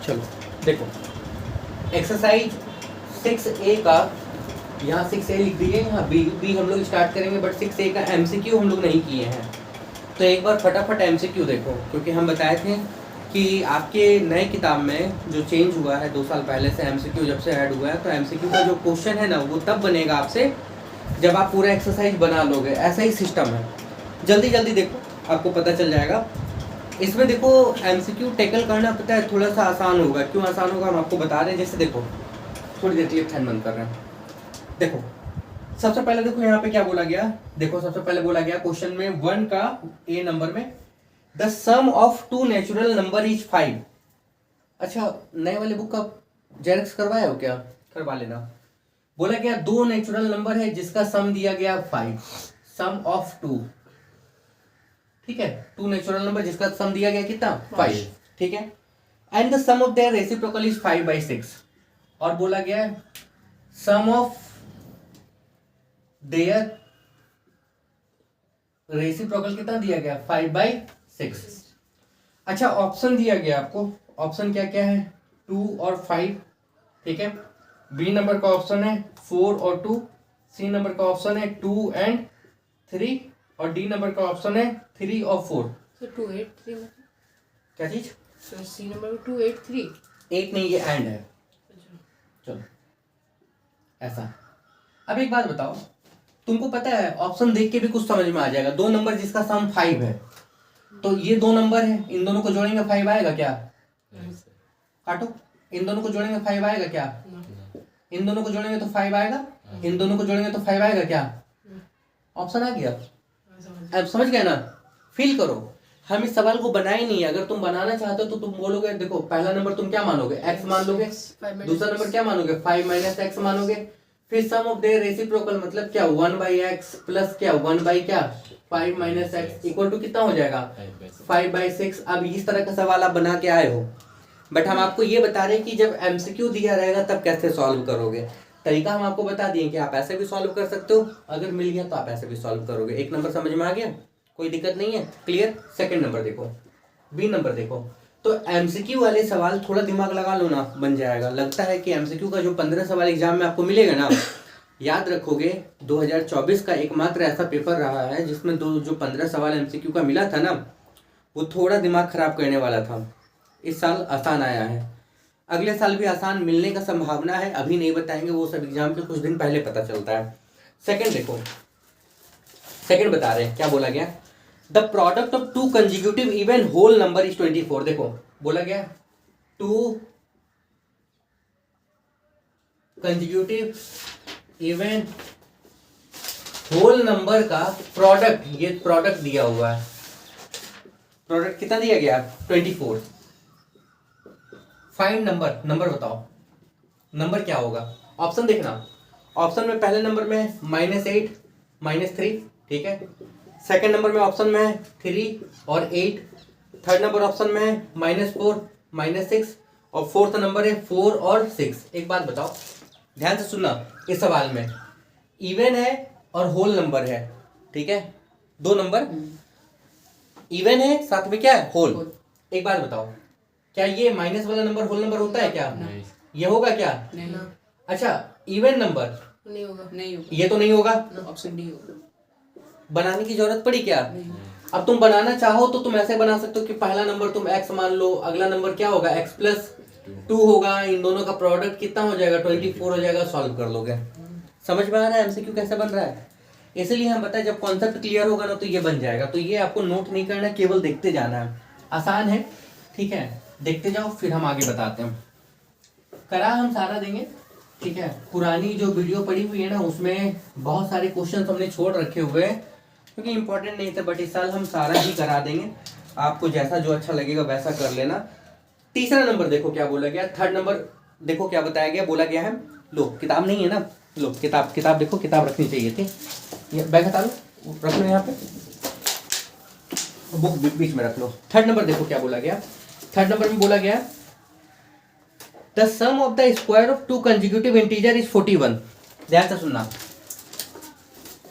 चलो देखो exercise 6A का यहाँ 6A लिख दिए, यहाँ बी हम लोग स्टार्ट करेंगे, बट 6A का MCQ हम लोग नहीं किए हैं। तो एक बार फटाफट MCQ देखो, क्योंकि हम बताए थे कि आपके नए किताब में जो चेंज हुआ है 2 साल पहले से, MCQ जब से ऐड हुआ है, तो MCQ का जो क्वेश्चन है ना वो तब बनेगा आपसे जब आप पूरा एक्सरसाइज बना लोगे। ऐसा ही सिस्टम है। जल्दी जल्दी देखो, आपको पता चल जाएगा। इसमें देखो MCQ टैकल करना पता है थोड़ा सा आसान होगा। क्यों आसान होगा हम आपको बता रहे हैं। जैसे देखो थोड़ी देर के लिए फैन बंद कर रहे हैं। देखो सबसे पहले देखो यहाँ पे क्या बोला गया। देखो सबसे पहले बोला गया क्वेश्चन में 1 का A नंबर में the sum of 2 natural number is 5। अच्छा नए वाले बुक का जेरॉक्स करवाया हो क्या? करवा लेना। बोला गया 2 नेचुरल नंबर है जिसका सम दिया गया 5, सम ऑफ 2, ठीक है। 2 नेचुरल नंबर जिसका सम दिया गया कितना 5, ठीक है। And the sum of their reciprocal is 5/6। और बोला गया सम ऑफ देयर रेसिप्रोकल कितना दिया गया 5/6। अच्छा ऑप्शन दिया गया आपको। ऑप्शन क्या क्या है 2 और 5, ठीक है। बी नंबर का ऑप्शन है 4 और 2, सी नंबर का ऑप्शन है 2 एंड 3, और डी नंबर का ऑप्शन है 3 और 4। So 2 8 3 मतलब क्या चीज? so C नंबर 2 8 3 8 नहीं, ये एंड है। चलो ऐसा। अब एक बात बताओ, तुमको पता है ऑप्शन देख के भी कुछ समझ में आ जाएगा। 2 नंबर जिसका सम 5 है, तो ये 2 नंबर है, इन दोनों को जोड़ेंगे 5 आएगा क्या? काटो। इन दोनों को जोड़ेंगे 5 आएगा क्या? इन दोनों को जोड़ेंगे तो 5 आएगा, इन दोनों को जोड़ेंगे तो 5 आएगा क्या? ऑप्शन आ गया। अब समझ गए ना? फील करो, हम इस सवाल को बनाए नहीं। अगर तुम बनाना चाहते हो तो तुम बोलोगे, देखो पहला नंबर तुम क्या मानोगे x मान लोगे, दूसरा नंबर क्या मानोगे 5 - x मानोगे, फिर सम ऑफ देयर रेसिप्रोकल मतलब क्या 1/x प्लस क्या 1 क्या 5 - x इक्वल टू कितना हो जाएगा 5/6। अब इस तरह का सवाल आप बना के आए हो, बट हम आपको ये बता रहे हैं कि जब MCQ दिया रहेगा तब कैसे सॉल्व करोगे। तरीका हम आपको बता दिए कि आप ऐसे भी सॉल्व कर सकते हो, अगर मिल गया तो आप ऐसे भी सॉल्व करोगे। एक नंबर समझ में आ गया, कोई दिक्कत नहीं है, क्लियर। सेकंड नंबर देखो, बी नंबर देखो। तो MCQ वाले सवाल थोड़ा दिमाग लगा लो ना, बन जाएगा। लगता है कि MCQ का जो 15 सवाल एग्जाम में आपको मिलेगा ना, याद रखोगे 2024 का एकमात्र ऐसा पेपर रहा है जिसमें जो 15 सवाल MCQ का मिला था ना, वो थोड़ा दिमाग खराब करने वाला था। इस साल आसान आया है, अगले साल भी आसान मिलने का संभावना है। अभी नहीं बताएंगे, वो सब एग्जाम के कुछ दिन पहले पता चलता है। सेकंड देखो, सेकंड बता रहे हैं क्या बोला गया, the product of 2 consecutive even whole number is 24। देखो बोला गया 2 कंजिक्यूटिव इवन होल नंबर का प्रोडक्ट, ये प्रोडक्ट दिया हुआ है। प्रोडक्ट कितना दिया गया 24। फाइंड नंबर, नंबर बताओ नंबर क्या होगा। ऑप्शन देखना, ऑप्शन में पहले नंबर में -8 -3, ठीक है। सेकंड नंबर में ऑप्शन में है 3 और 8, थर्ड नंबर ऑप्शन में है -4 -6, और फोर्थ नंबर है 4 और 6। एक बात बताओ, ध्यान से सुनना, इस सवाल में इवन है और होल नंबर है, ठीक है। 2 नंबर इवन है, साथ में क्या है होल। एक बात बताओ, क्या ये माइनस वाला नंबर होल नंबर होता है क्या? ये होगा क्या? नहीं। अच्छा इवन नंबर नहीं होगा, नहीं होगा, ये तो नहीं होगा। ऑप्शन डी होगा। बनाने की जरूरत पड़ी क्या? अब तुम बनाना चाहो तो तुम ऐसे बना सकते हो कि पहला नंबर तुम x मान लो, अगला नंबर क्या होगा x + 2 होगा, इन दोनों का प्रोडक्ट कितना हो जाएगा 24 हो जाएगा, सॉल्व कर लोगे। समझ में आ रहा है MCQ कैसे बन रहा है? इसलिए हम बताए जब कॉन्सेप्ट क्लियर होगा ना तो ये बन जाएगा। तो ये आपको नोट नहीं करना, केवल देखते जाना है, आसान है, ठीक है। देखते जाओ, फिर हम आगे बताते हैं। करा हम सारा देंगे, ठीक है। पुरानी जो वीडियो पड़ी हुई है ना, उसमें बहुत सारे क्वेश्चन हमने छोड़ रखे हुए हैं क्योंकि इंपॉर्टेंट नहीं थे, बट इस साल हम सारा ही करा देंगे। आपको जैसा जो अच्छा लगेगा वैसा कर लेना। तीसरा नंबर देखो क्या बोला गया, थर्ड नंबर देखो क्या बताया गया। बोला गया है, लो किताब नहीं है ना, लो किताब देखो, किताब रखनी चाहिए थी। ये बैग हटा लो, रख लो यहाँ पे, बुक बीच में रख लो। थर्ड नंबर देखो क्या बोला गया। थर्ड नंबर में बोला गया the sum of the square of 2 consecutive integer is 41। ध्यान से सुनना,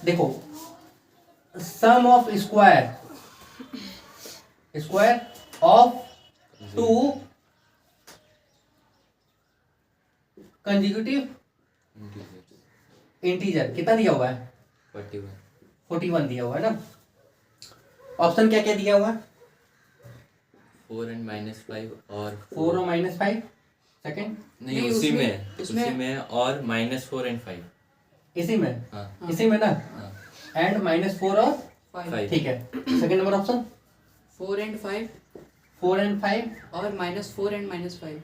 देखो sum of square of 2 consecutive integer कितना दिया हुआ है? 41 दिया हुआ है ना। ऑप्शन क्या क्या दिया हुआ है? 4 and -5 और 4 और -5 सेकंड नहीं, नहीं, उसी उसमें- में उसमें- उसी में और -4 and 5। इसी में हाँ इसी में ना हाँ एंड -4 और 5 5 ठीक है। Second number option 4 and 5 4 and 5 और -4 and -5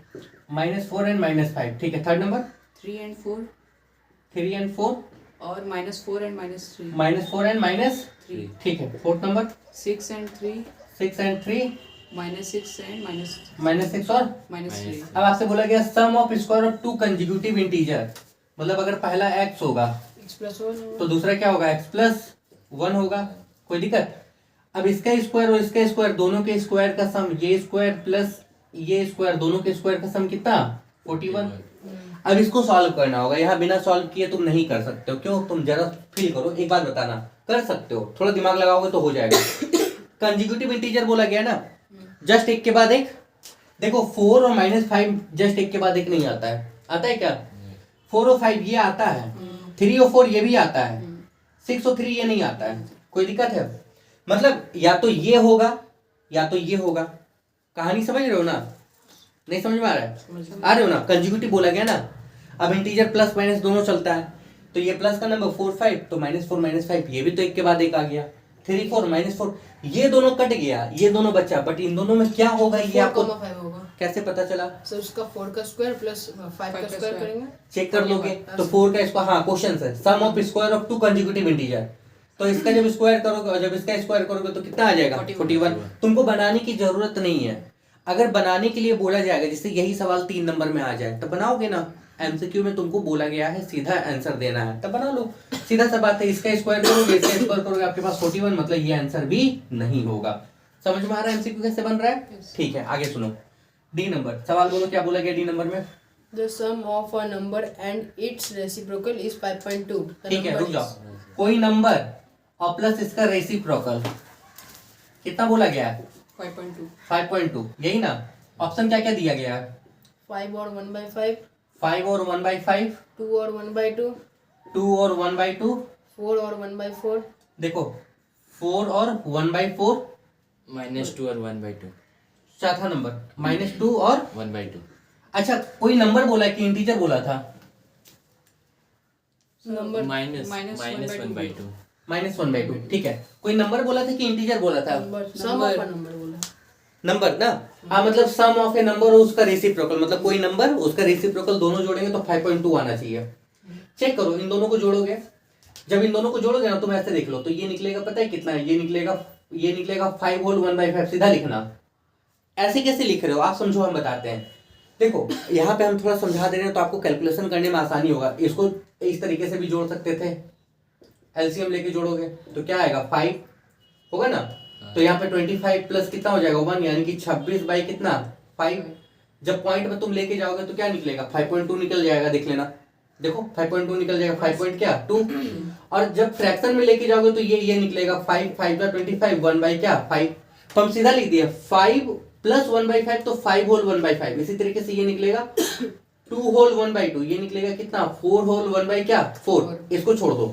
-4 एंड -5 ठीक है। थर्ड नंबर 3 and 4 3 एंड 4 और -4 and -3 -4 एंड माइनस 3 ठीक है। Fourth number 6 and 3 6 and 3 -6 and -6 और -3 अब आपसे बोला गया sum of square of 2 consecutive integer, मतलब अगर पहला x होगा x + 1 तो दूसरा क्या होगा x + 1 होगा। कोई दिक्कत? अब इसका स्क्वायर और इसका स्क्वायर दोनों के स्क्वायर का सम, ये स्क्वायर प्लस ये स्क्वायर दोनों के स्क्वायर का सम कितना? 41। अब इसको सॉल्व करना होगा। यहाँ बिना सॉल्व किए तुम नहीं कर सकते हो। क्यों? तुम जरा फील करो, एक बात बताना, कर सकते हो, थोड़ा दिमाग लगाओगे तो हो जाएगा। कंजिक्यूटिव इंटीजर बोला गया ना, जस्ट एक के बाद एक। देखो 4 और -5 जस्ट एक के बाद एक नहीं आता है। आता है क्या? 4 और 5 ये आता है, 3 और 4 ये भी आता है, 6 और 3 ये नहीं आता है। कोई दिक्कत है? मतलब या तो ये होगा या तो ये होगा। कहानी समझ रहे हो ना? नहीं समझ में आ रहा है? आ रहे हो ना? कंजिक्यूटिव बोला गया ना। अब इंटीजर प्लस माइनस दोनों चलता है, तो ये प्लस का नंबर 4 5 तो -4 -5 ये भी तो एक के बाद एक आ गया। 3 4 -4 ये दोनों कट गया, ये दोनों बचा, बट इन दोनों में क्या होगा ये आपको 4,5 होगा। कैसे पता चला? सर उसका 4 का स्क्वायर प्लस 5 का स्क्वायर करेंगे, चेक कर लोगे तो 4 का स्क्वायर, हाँ क्वेश्चन है sum of square of 2 consecutive integer, तो इसका जब स्क्वायर करोगे और जब इसका स्क्वायर करोगे तो कितना आ जाएगा? 41। तुमको बनाने की जरूरत नहीं है। अगर बनाने के लिए बोला जाएगा, जिससे यही सवाल 3 नंबर में आ जाए, तो बनाओगे ना। एमसीक्यू में तुमको बोला गया है सीधा आंसर देना है, तब बना लो। सीधा सा बात है, इसका स्क्वायर करोगे इसका स्क्वायर करोगे आपके पास 41, मतलब ये आंसर भी नहीं होगा। समझ में आ रहा है एमसीक्यू कैसे बन रहा है? ठीक है, आगे सुनो। डी नंबर सवाल बोलो, क्या बोला गया डी नंबर में? the sum of a number and its reciprocal is 5.2। ठीक है, रुक जाओ। कोई नंबर और प्लस इसका रेसिप्रोकल कितना बोला गया है? 5.2 5.2, यही ना। ऑप्शन क्या क्या दिया गया है? 5 और 1/5 5 और 1/5 2 और 1/2 2 और 1/2 4 और 1/4 देखो 4 और 1/4 -2 और 1/2 चौथा नंबर -2 और 1/2 अच्छा कोई नंबर बोला कि इंटीजर बोला था? नंबर -1/2 -1/2 ठीक है। कोई नंबर बोला था कि इंटीजर बोला था? सम ऑफ अ नंबर बोला। नंबर ना, हाँ मतलब सम ऑफ ए नंबर और उसका रेसिप्रोकल, मतलब कोई नंबर उसका रेसिप्रोकल दोनों जोड़ेंगे तो 5.2 आना चाहिए। चेक करो, इन दोनों को जोड़ोगे, जब इन दोनों को जोड़ोगे ना तुम ऐसे देख लो, तो ये निकलेगा, पता है कितना है? ये निकलेगा 5 होल 1/5। सीधा लिखना। ऐसे कैसे लिख रहे हो आप? समझो, हम बताते हैं। देखो यहाँ पे हम थोड़ा समझा दे रहे हैं तो आपको कैलकुलेशन करने में आसानी होगा। इसको इस तरीके से भी जोड़ सकते थे, एलसीएम लेके जोड़ोगे तो क्या आएगा? 5 होगा ना। तो यहाँ पे 25 प्लस कितना हो जाएगा? 1, यानी कि 26 बाई कितना? 5। जब पॉइंट में तुम लेके जाओगे तो क्या निकलेगा? 5.2 निकल जाएगा। देख लेना, देखो 5.2 निकल जाएगा। 5 पॉइंट क्या? 2। और जब फ्रैक्शन में लेके जाओगे तो ये निकलेगा 5 5 का 25 1 बाई क्या? 5। तो हम सीधा लिख दिए 5 प्लस 1/5 तो 5 होल 1/5। इसी तरीके से ये निकलेगा 2 होल 1/2, ये निकलेगा कितना? 4 होल 1 बाई क्या? 4। इसको छोड़ दो,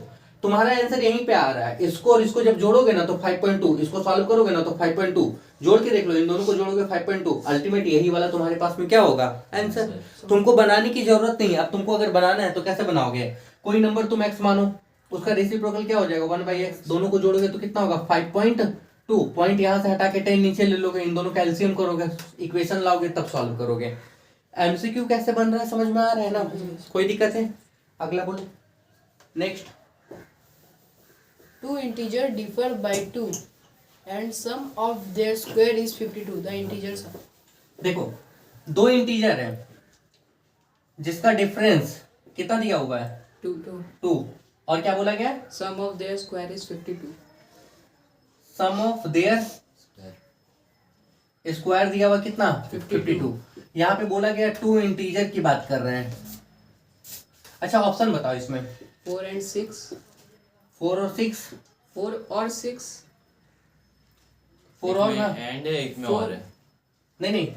तुम्हारा आंसर यहीं पे आ रहा है। इसको और इसको जब जोड़ोगे ना तो 5.2, इसको सॉल्व करोगे ना तो 5.2, जोड़ के देख लो, इन दोनों को जोड़ोगे 5.2, अल्टीमेट यही वाला तुम्हारे पास में क्या होगा? आंसर। तुमको बनाने की जरूरत नहीं है। अब तुमको अगर बनाना है तो कैसे बनाओगे? कोई नंबर तुम x मानो, उसका रेसिप्रोकल क्या हो जाएगा? 1/x। दोनों को जोड़ोगे तो कितना होगा? 5.2। पॉइंट यहाँ से हटा के 10 नीचे ले लोगे, इन दोनों का एलसीएम करोगे, इक्वेशन लाओगे, तब सॉल्व करोगे। एमसीक्यू कैसे बन रहा है समझ में आ रहा है ना? कोई दिक्कत है? अगला बोलो, next. 2 integer differ by 2 and sum of their square is 52। the integers are देखो 2 इंटीजर है जिसका डिफरेंस कितना दिया हुआ है? 2। और क्या बोला गया? sum of their square is 52। Sum of their square दिया हुआ कितना? 52। यहाँ पे बोला गया 2 इंटीजर की बात कर रहे हैं। अच्छा ऑप्शन बताओ इसमें। 4 and 6 4 और 6 4 और 6 4 और ना, एंड एक में Four- और है। नहीं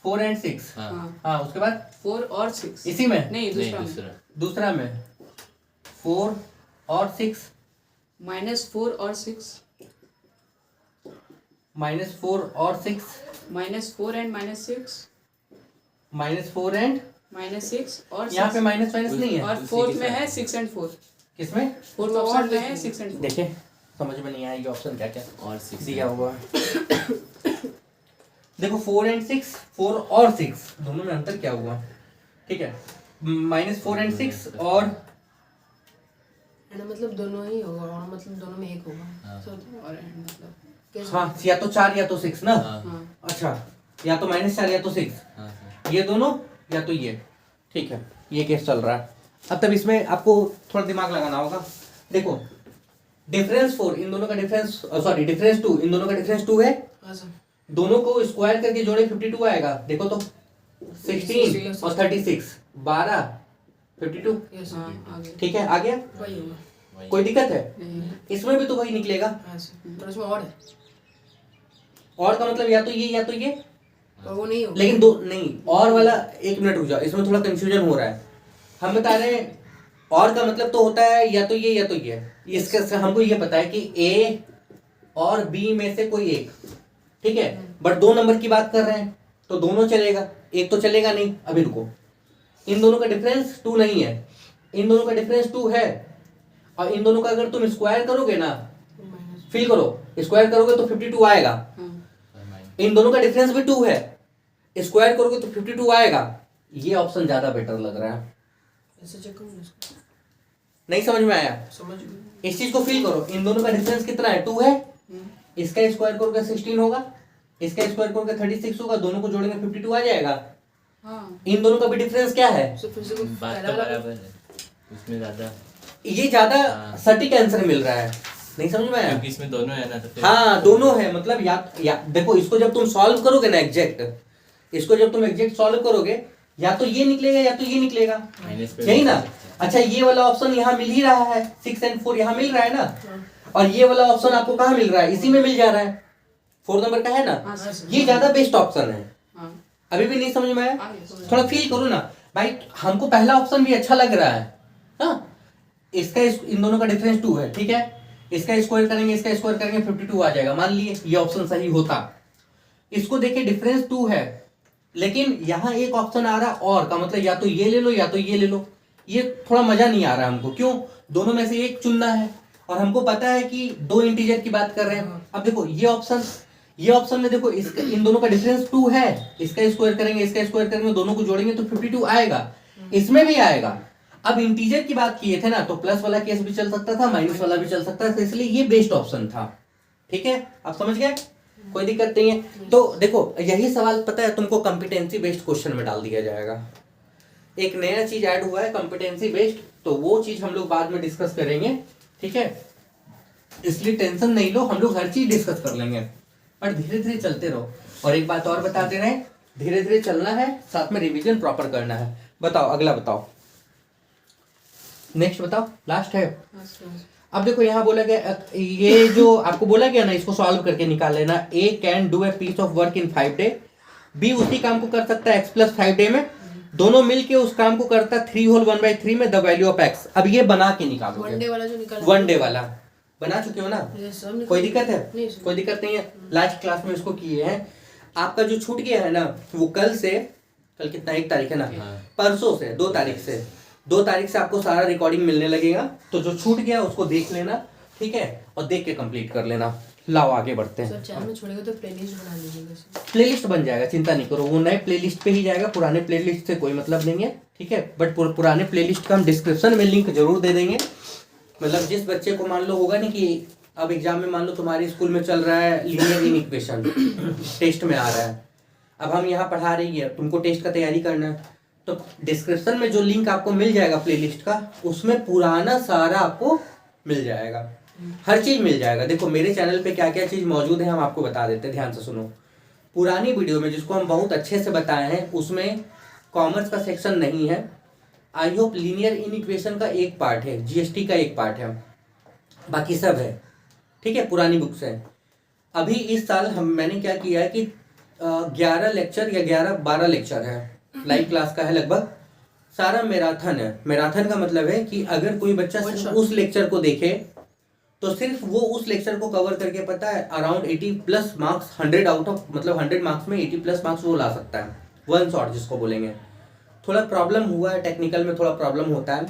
4 4 एंड 6। हाँ हाँ उसके बाद 4 और 6 इसी में नहीं नहीं दूसरा में दूसरा दूसरा में 4 और 6 -4 और 6 -4 और 6 -4 एंड -6 -4 एंड -6 और यहाँ पे 6 माइनस माइनस नहीं है। और उसी फोर्थ के में साथ है है। 6 एंड 4 किसमें? फोर्थ ऑप्शन में है 6 एंड 4 देखिए समझ में नहीं आया ये ऑप्शन क्या क्या और 6 दिया हुआ है। देखो 4 एंड 6, 4 और 6 दोनों में अंतर क्या हुआ? ठीक है, -4 एंड 6 और एंड मतलब दोनों ही होगा और मतलब दोनों में एक होगा हाँ। So, और एंड मतलब कैसे हाँ या तो 4 या तो 6 ना। हाँ हाँ अच्छा, या तो -4 या तो 6, हाँ हाँ ये दोनों या तो ये। ठीक है, ये केस चल रहा है। अब तब इसमें आपको थोड़ा दिमाग लगाना होगा। देखो डिफरेंस 4 इन दोनों का डिफरेंस, सॉरी डिफरेंस 2 इन दोनों का डिफरेंस 2 है। अच्छा दोनों को स्क्वायर करके जोड़े 52 आएगा। देखो तो 16 और 36 12 52। यस हाँ आगे ठीक है, आ गया? वही होगा वही। कोई दिक्कत है? नहीं इसमें भी तो वही निकलेगा। अच्छा पर उसमें और है और का मतलब या तो ये या तो ये, पर वो नहीं होगा लेकिन दो नहीं। और वाला एक मिनट रुक जाओ, इसमें थोड़ा कंफ्यूजन हो रहा है। हम बता रहे हैं और का मतलब तो होता है या तो ये या तो ये। इसके से हमको ये पता है कि ए और बी में से कोई एक। ठीक है, बट 2 नंबर की बात कर रहे हैं तो दोनों चलेगा, एक तो चलेगा नहीं। अभी रुको, इन दोनों का डिफरेंस 2 नहीं है, इन दोनों का डिफरेंस 2 है। और इन दोनों का अगर तुम स्क्वायर करोगे ना, माइनस फील करो, स्क्वायर करोगे तो 52 आएगा। हाँ और माइनस इन दोनों का डिफरेंस भी 2 है, स्क्वायर करोगे तो 52 आएगा। ये ऑप्शन ज्यादा बेटर लग रहा है। ऐसे चेक करूँ इसको नहीं समझ में आया? समझ गए इस चीज को फील करो, इन दोनों का डिफरेंस कितना है? 2 है। इसका स्क्वायर करोगे 16 होगा, इसका स्क्वायर करोगे 36 होगा, दोनों को जोड़ेंगे 52 आ जाएगा। हाँ इन दोनों का भी डिफरेंस क्या है? तो फिर से वो बात पहला तो वाला बराबर है, उसमें ज्यादा ये ज्यादा हाँ। सटीक आंसर मिल रहा है। नहीं समझ में आया? क्योंकि इसमें दोनों है ना तो फिर हाँ दोनों है, मतलब या देखो इसको जब तुम सॉल्व करोगे ना एग्जैक्ट, इसको जब तुम एग्जैक्ट सॉल्व करोगे या तो ये निकलेगा या तो ये निकलेगा। माइनस पे यही भी ना? कर सकते हैं। अच्छा, ये वाला ऑप्शन यहाँ मिल ही रहा है, 6 एंड 4 यहाँ मिल रहा है ना। और ये वाला ऑप्शन आपको कहाँ मिल रहा है? इसी में मिल जा रहा है, 4 नंबर का है ना। हाँ सर ये ज्यादा बेस्ट ऑप्शन है। हाँ अभी भी नहीं समझ में आया? आगे समझ थोड़ा फील करो ना भाई, हमको पहला ऑप्शन भी अच्छा लग रहा है। हाँ, इन दोनों का डिफरेंस 2 है। ठीक है, इसका स्क्वायर करेंगे, इसका स्क्वायर करेंगे 52 आ जाएगा। मान लिए ये ऑप्शन सही होता। इसको देखिए डिफरेंस 2 है, लेकिन यहाँ एक ऑप्शन आ रहा और का मतलब या तो ये ले लो या तो ये ले लो। ये थोड़ा मजा नहीं आ रहा हमको। क्यों? दोनों में से एक चुनना है और हमको पता है कि 2 इंटीजर की बात कर रहे हैं। अब देखो ये ऑप्शन में देखो इसका इन दोनों का डिफरेंस 2 है, इसका स्क्वायर करेंगे, इसका स्क्वायर करेंगे, दोनों को जोड़ेंगे तो 52 आएगा। इसमें भी आएगा। अब इंटीजर की बात किए थे ना, तो प्लस वाला केस भी चल सकता था, माइनस वाला भी चल सकता था, इसलिए ये बेस्ट ऑप्शन था। ठीक है, आप समझ गए? कोई दिक्कत नहीं है। तो देखो यही सवाल पता है तुमको कॉम्पिटेंसी बेस्ड क्वेश्चन में डाल दिया जाएगा। एक नया चीज ऐड हुआ है कॉम्पिटेंसी बेस्ड, तो वो चीज हम लोग बाद में डिस्कस करेंगे। ठीक है, इसलिए टेंशन नहीं लो, हम लोग हर चीज डिस्कस कर लेंगे, पर धीरे धीरे चलते रहो। और एक बात और बताते रहे, धीरे धीरे चलना है, साथ में रिवीजन प्रॉपर करना है। बताओ अगला, बताओ नेक्स्ट, बताओ लास्ट है। अब देखो यहाँ बोला गया, ये जो आपको बोला गया ना, इसको सॉल्व करके निकाल लेना। A can do a piece of work in 5 day, B उसी काम को कर सकता है x + 5 डे में, दोनों मिलके उस काम को करता 3 होल 1/3 में द वैल्यू ऑफ x। अब ये बना के निकालोगे। वन डे वाला जो निकाला 1 डे वाला बना चुके हो ना? ये सब निकाल- कोई दिक्कत है? नहीं सर। कोई दिक्कत नहीं है। लास्ट क्लास में इसको किए हैं। आपका जो छूट गया है ना, वो कल से, कल कितना 1 तारीख है ना, हाँ। परसों से 2 तारीख से, 2 तारीख से आपको सारा रिकॉर्डिंग मिलने लगेगा। तो जो छूट गया उसको देख लेना, ठीक है, और देख के कंप्लीट कर लेना। लाओ आगे बढ़ते हैं। सर चैनल में छोड़ेगा तो प्लेलिस्ट बना लीजिएगा सर। प्लेलिस्ट बन जाएगा, चिंता नहीं करो, वो नए प्लेलिस्ट पे ही जाएगा, पुराने प्लेलिस्ट से कोई मतलब नहीं है। ठीक है, बट पुराने प्लेलिस्ट का हम डिस्क्रिप्शन में लिंक जरूर दे देंगे। मतलब जिस बच्चे को मान लो होगा नहीं कि अब एग्जाम में मान लो तुम्हारे स्कूल में चल रहा है लीनियर इक्वेशन, टेस्ट में आ रहा है, अब हम यहाँ पढ़ा रही है, तुमको टेस्ट का तैयारी करना है, तो डिस्क्रिप्शन में जो लिंक आपको मिल जाएगा प्लेलिस्ट का, उसमें पुराना सारा आपको मिल जाएगा, हर चीज मिल जाएगा। देखो मेरे चैनल पे क्या क्या चीज मौजूद है हम आपको बता देते हैं, ध्यान से सुनो। पुरानी वीडियो में जिसको हम बहुत अच्छे से बताए हैं, उसमें कॉमर्स का सेक्शन नहीं है। आई होप लीनियर इक्वेशन का एक पार्ट है, जीएसटी का एक पार्ट है, बाकी सब है। ठीक है, पुरानी बुक्स है। अभी इस साल मैंने क्या किया है कि 11 लेक्चर या 11-12 लेक्चर है, लाइव क्लास का है लगभग, सारा मैराथन है। मैराथन का मतलब है कि अगर कोई बच्चा सिर्फ उस लेक्चर को देखे तो सिर्फ वो उस लेक्चर को कवर करके पता है around 80 plus marks, 100 out of मतलब 100 मार्क्स में 80 प्लस मार्क्स वो ला सकता है, वन शॉट जिसको बोलेंगे। थोड़ा प्रॉब्लम हुआ है, टेक्निकल में थोड़ा प्रॉब्लम होता है।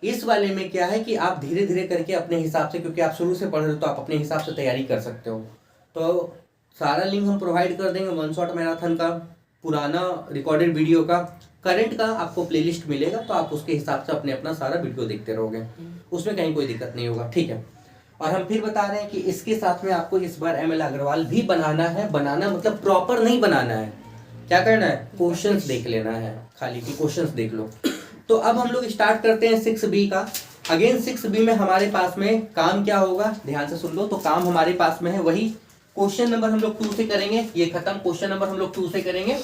इस वाले में क्या है कि आप धीरे धीरे करके अपने हिसाब से, क्योंकि आप शुरू से पढ़ रहे हो तो आप अपने हिसाब से तैयारी कर सकते हो। तो सारा लिंक हम प्रोवाइड कर देंगे, वन शॉट मैराथन का, पुराना रिकॉर्डेड वीडियो का, करंट का आपको प्लेलिस्ट मिलेगा, तो आप उसके हिसाब से अपने अपना सारा वीडियो देखते रहोगे, उसमें कहीं कोई दिक्कत नहीं होगा, ठीक है। और हम फिर बता रहे हैं कि इसके साथ में आपको इस बार ML अग्रवाल भी बनाना है। बनाना मतलब प्रॉपर नहीं बनाना है, क्या करना है, क्वेश्चंस देख लेना है, खाली की क्वेश्चंस देख लो। तो अब हम लोग स्टार्ट करते हैं 6B का। अगेन 6B में हमारे पास में काम क्या होगा, ध्यान से सुन लो। तो काम हमारे पास में है वही, क्वेश्चन नंबर हम लोग 2 से करेंगे, ये खत्म, क्वेश्चन नंबर हम लोग 2 से करेंगे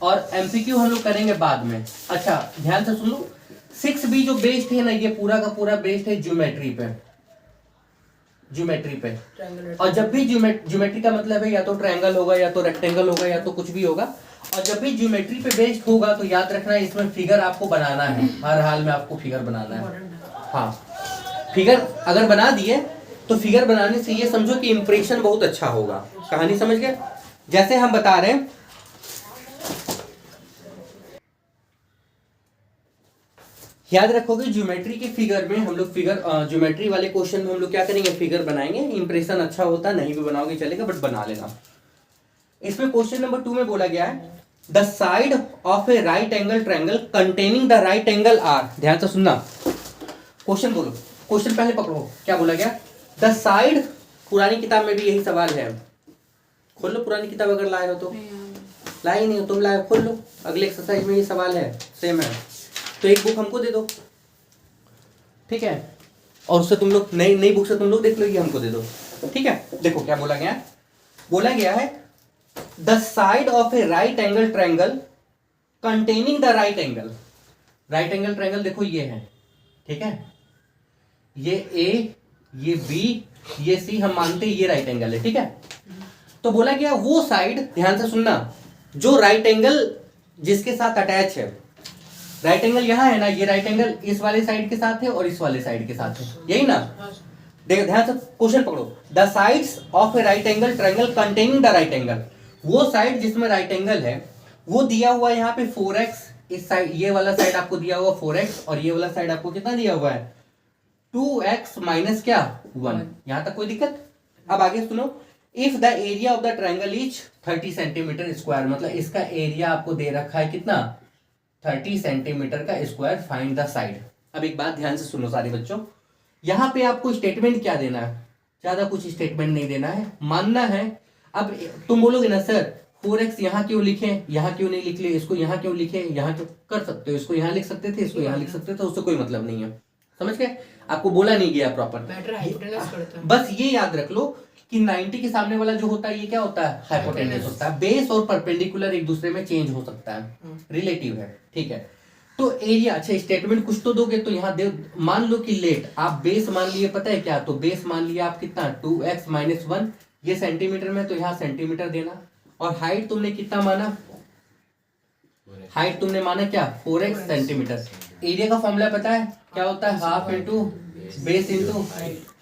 और MCQ हम लोग करेंगे बाद में। अच्छा ध्यान से सुन लो, 6B जो बेस्ड है ना, ये पूरा का पूरा बेस्ड है ज्योमेट्री पे, ज्योमेट्री पे। और जब भी ज्योमेट्री का मतलब है या तो ट्रायंगल होगा या तो रेक्टेंगल होगा या तो कुछ भी होगा, और जब भी ज्योमेट्री पे बेस्ड होगा तो याद रखना इसमें फिगर आपको बनाना है, हर हाल में आपको फिगर बनाना है। हाँ, फिगर अगर बना दिए तो फिगर बनाने से ये समझो कि इंप्रेशन बहुत अच्छा होगा। कहानी समझ गए? जैसे हम बता रहे हैं, याद रखोगे ज्योमेट्री के फिगर में हम लोग ज्योमेट्री वाले क्वेश्चन में हम लोग क्या करेंगे, फिगर बनाएंगे। इंप्रेशन अच्छा होता है, नहीं भी बनाओगे चलेगा, बट बना लेना। इसमें क्वेश्चन नंबर 2 में बोला गया है, the side of a right angle triangle containing the right angle are. ध्यान से सुनना, क्वेश्चन बोलो, क्वेश्चन पहले पकड़ो, क्या बोला गया, द साइड, पुरानी किताब में भी यही सवाल है, खोल लो पुरानी किताब अगर लाए हो तो, लाए नहीं हो तुम लाए, खोल लो, अगले एक्सरसाइज में ये सवाल है, सेम है। तो एक बुक हमको दे दो, ठीक है, और उससे तुम लोग नई बुक से तुम लोग देख लो, ये हमको दे दो, ठीक है। देखो क्या बोला गया, बोला गया है the side of a right angle triangle containing the right angle. Right angle triangle देखो ये है, ठीक है, ये ए, ये बी, ये सी, हम मानते हैं ये राइट एंगल है, ठीक है। तो बोला गया वो साइड, ध्यान से सुनना, जो राइट एंगल जिसके साथ अटैच है, राइट एंगल यहाँ है ना, ये राइट एंगल इस वाले साइड के साथ है और इस वाले साइड के साथ है, यही ना। देखो ध्यान से क्वेश्चन पकड़ो, the sides of a right angle triangle containing the right angle. वो साइड जिसमें राइट एंगल है वो दिया हुआ है यहाँ पे 4x, इस साइड, ये वाला साइड आपको दिया हुआ 4x और ये वाला साइड आपको कितना दिया हुआ है 2x माइनस क्या 1। यहाँ तक कोई दिक्कत? अब आगे सुनो, if the area of the triangle is 30 centimetre square, मतलब इसका एरिया आपको दे रखा है कितना 30 सेंटीमीटर का स्क्वायर, फाइंड द साइड। अब एक बात ध्यान से सुनो सारे बच्चों, यहाँ पे आपको स्टेटमेंट क्या देना है, ज्यादा कुछ स्टेटमेंट नहीं देना है, मानना है। अब तुम बोलोगे ना सर 4x यहाँ क्यों लिखे, यहाँ क्यों नहीं लिख ले, इसको यहाँ क्यों लिखे, यहाँ क्यों, कर सकते हो, इसको यहाँ लिख सकते थे, इसको यहाँ लिख सकते थे, उससे कोई मतलब नहीं है, समझ गए? आपको बोला नहीं गया प्रॉपर, बस ये याद रख लो कि 90 के सामने वाला जो होता है ये क्या होता है, हाइपोटेन्यूस होता है। बेस और परपेंडिकुलर एक दूसरे में चेंज हो सकता है, रिलेटिव है, ठीक है। तो एरिया, अच्छा स्टेटमेंट कुछ तो दोगे, तो यहाँ दे, मान लो कि लेट, आप बेस मान लिए, पता है क्या, तो बेस मान लिया आप कितना 2x माइनस 1, ये सेंटीमीटर में, तो यहाँ सेंटीमीटर देना। और हाइट तुमने कितना माना, हाइट तुमने माना क्या 4x सेंटीमीटर। एरिया का फॉर्मूला पता है क्या होता है, half into base into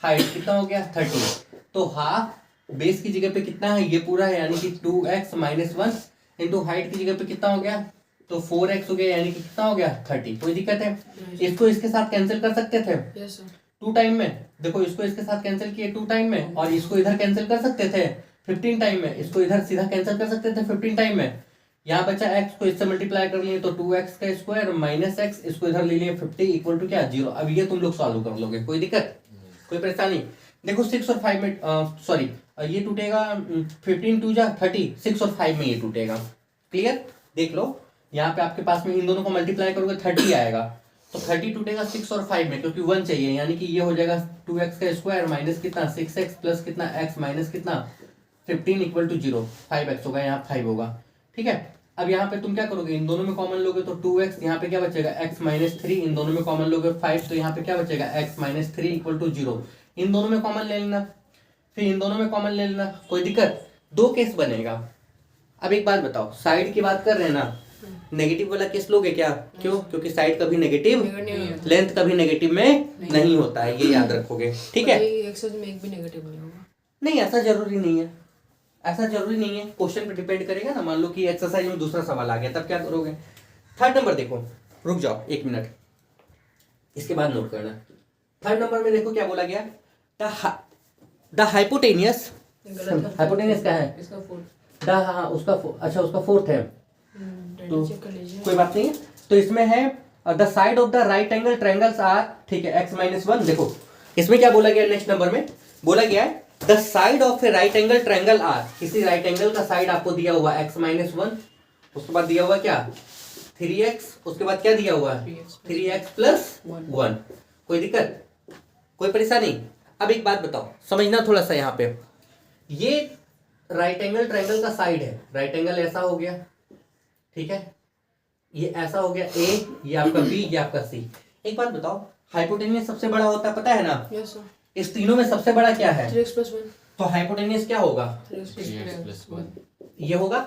height, कितना हो गया 30। तो हाफ बेस की जगह पे कितना है, ये पूरा है, यानी कि 2x माइनस 1 इंटू हाइट की जगह पे कितना हो गया, तो 4x हो गया, यानी कि कितना हो गया 30। कोई दिक्कत है? इसको इसके साथ कैंसिल कर सकते थे 2 टाइम में, देखो इसको इसके साथ कैंसिल किए 2 टाइम में, और इसको इधर कैंसिल कर सकते थे 15 टाइम में, इसको इधर सीधा कैंसिल कर सकते थे 15 टाइम में। यहाँ बचा x को इससे मल्टीप्लाई कर लिए तो 2x का स्क्वायर माइनस x, इसको इधर ले लिए 50 इक्वल टू क्या 0। अब ये तुम लोग सॉल्व कर लोगे, कोई दिक्कत, कोई परेशानी? देखो 6 और 5 में सॉरी ये टूटेगा 15 2 जा 30, 6 और 5 में ये टूटेगा, क्लियर? देख लो यहाँ पे आपके पास में इन दोनों को मल्टीप्लाई करोगे 30 आएगा, तो 30 टूटेगा 6 और 5 में, क्योंकि 1 चाहिए, यानी कि ये हो जाएगा 2x का स्क्वायर माइनस कितना 6x प्लस कितना x माइनस कितना 15 इक्वल टू 0, 5x होगा, यहाँ 5 होगा, ठीक है। अब यहाँ पे तुम क्या करोगे, इन दोनों में कॉमन लोगे तो 2x, यहाँ पे क्या बचेगा x माइनस 3, इन दोनों में कॉमन लोगे 5, तो यहाँ पे क्या बचेगा x माइनस 3 इक्वल टू 0। इन दोनों में कॉमन ले लेना, फिर इन दोनों में कॉमन ले लेना, कोई दिक्कत? 2 केस बनेगा, अब एक बात बताओ, साइड की बात कर रहे हैं ना, नेगेटिव वाला केस लोगे क्या? क्यों? क्योंकि साइड कभी नेगेटिव, लेंथ कभी नेगेटिव में नहीं होता है, ये याद रखोगे, ठीक है? एक्सरसाइज में एक भी नेगेटिव नहीं होगा। नहीं, ऐसा जरूरी नहीं है, ऐसा जरूरी नहीं है, क्वेश्चन पे डिपेंड करेगा ना। मान लो कि एक्सरसाइज में दूसरा सवाल आ गया, तब क्या करोगे? थर्ड नंबर देखो, रुक जाओ 1 मिनट, इसके बाद नोट करना। थर्ड नंबर में देखो क्या बोला गया, द हाइपोटेनियस, हाइपोटेनियस क्या है? इसका 4 द, हाँ उसका अच्छा उसका 4th है, तो चेक कर लीजिए। कोई बात नहीं है। तो इसमें है the side of the right angle triangles are, ठीक है, x-1। देखो इसमें क्या बोला गया, नेक्स्ट नंबर में बोला गया है the side of a right angle triangle are, किसी राइट एंगल का साइड आपको दिया हुआ x-1, उसके बाद दिया हुआ क्या 3x, उसके बाद क्या दिया हुआ 3x प्लस 1। कोई दिक्कत, कोई परेशानी? अब एक बात बताओ, समझना थोड़ा सा यहाँ पे, ये राइट एंगल ट्रायंगल का साइड है, राइट एंगल ऐसा हो गया, ठीक है, ये ऐसा हो गया A, ये आपका B, ये आपका C। एक बात बताओ, हाइपोटेनियस सबसे बड़ा होता है, पता है ना? Yes sir. इस तीनों में सबसे बड़ा क्या है? 3x + 1। तो हाइपोटेनियस क्या होगा? 3x + 1। ये होगा।